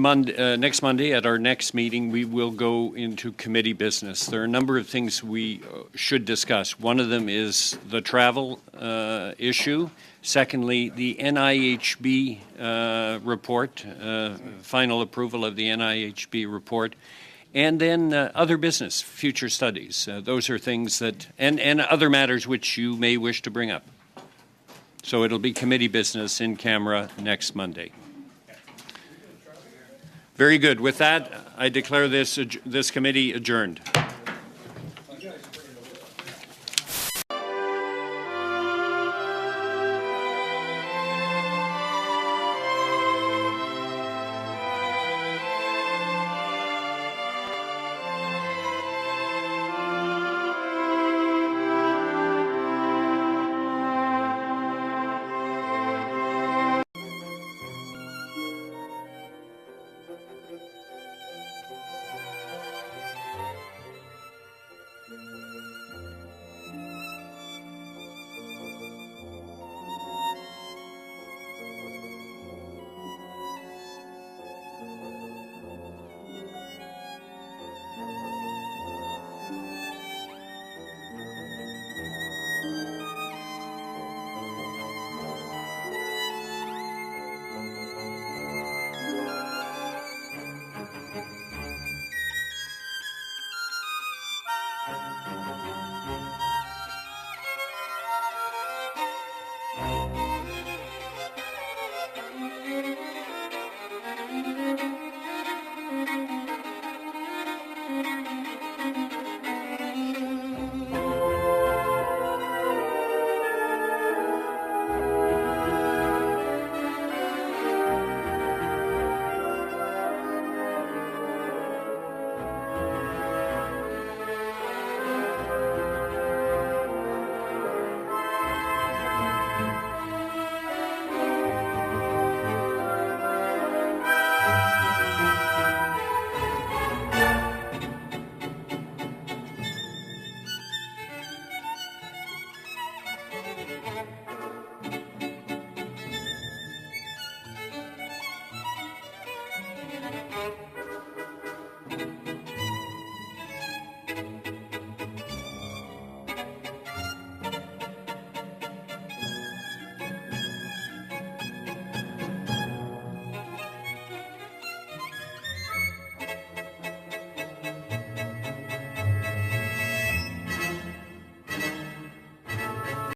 Monday at our next meeting, we will go into committee business. There are a number of things we should discuss. One of them is the travel issue. Secondly, the NIHB report, final approval of the NIHB report, and then other business, future studies. Those are things that, and other matters which you may wish to bring up. So it'll be committee business in camera next Monday. Very good. With that, I declare this committee adjourned.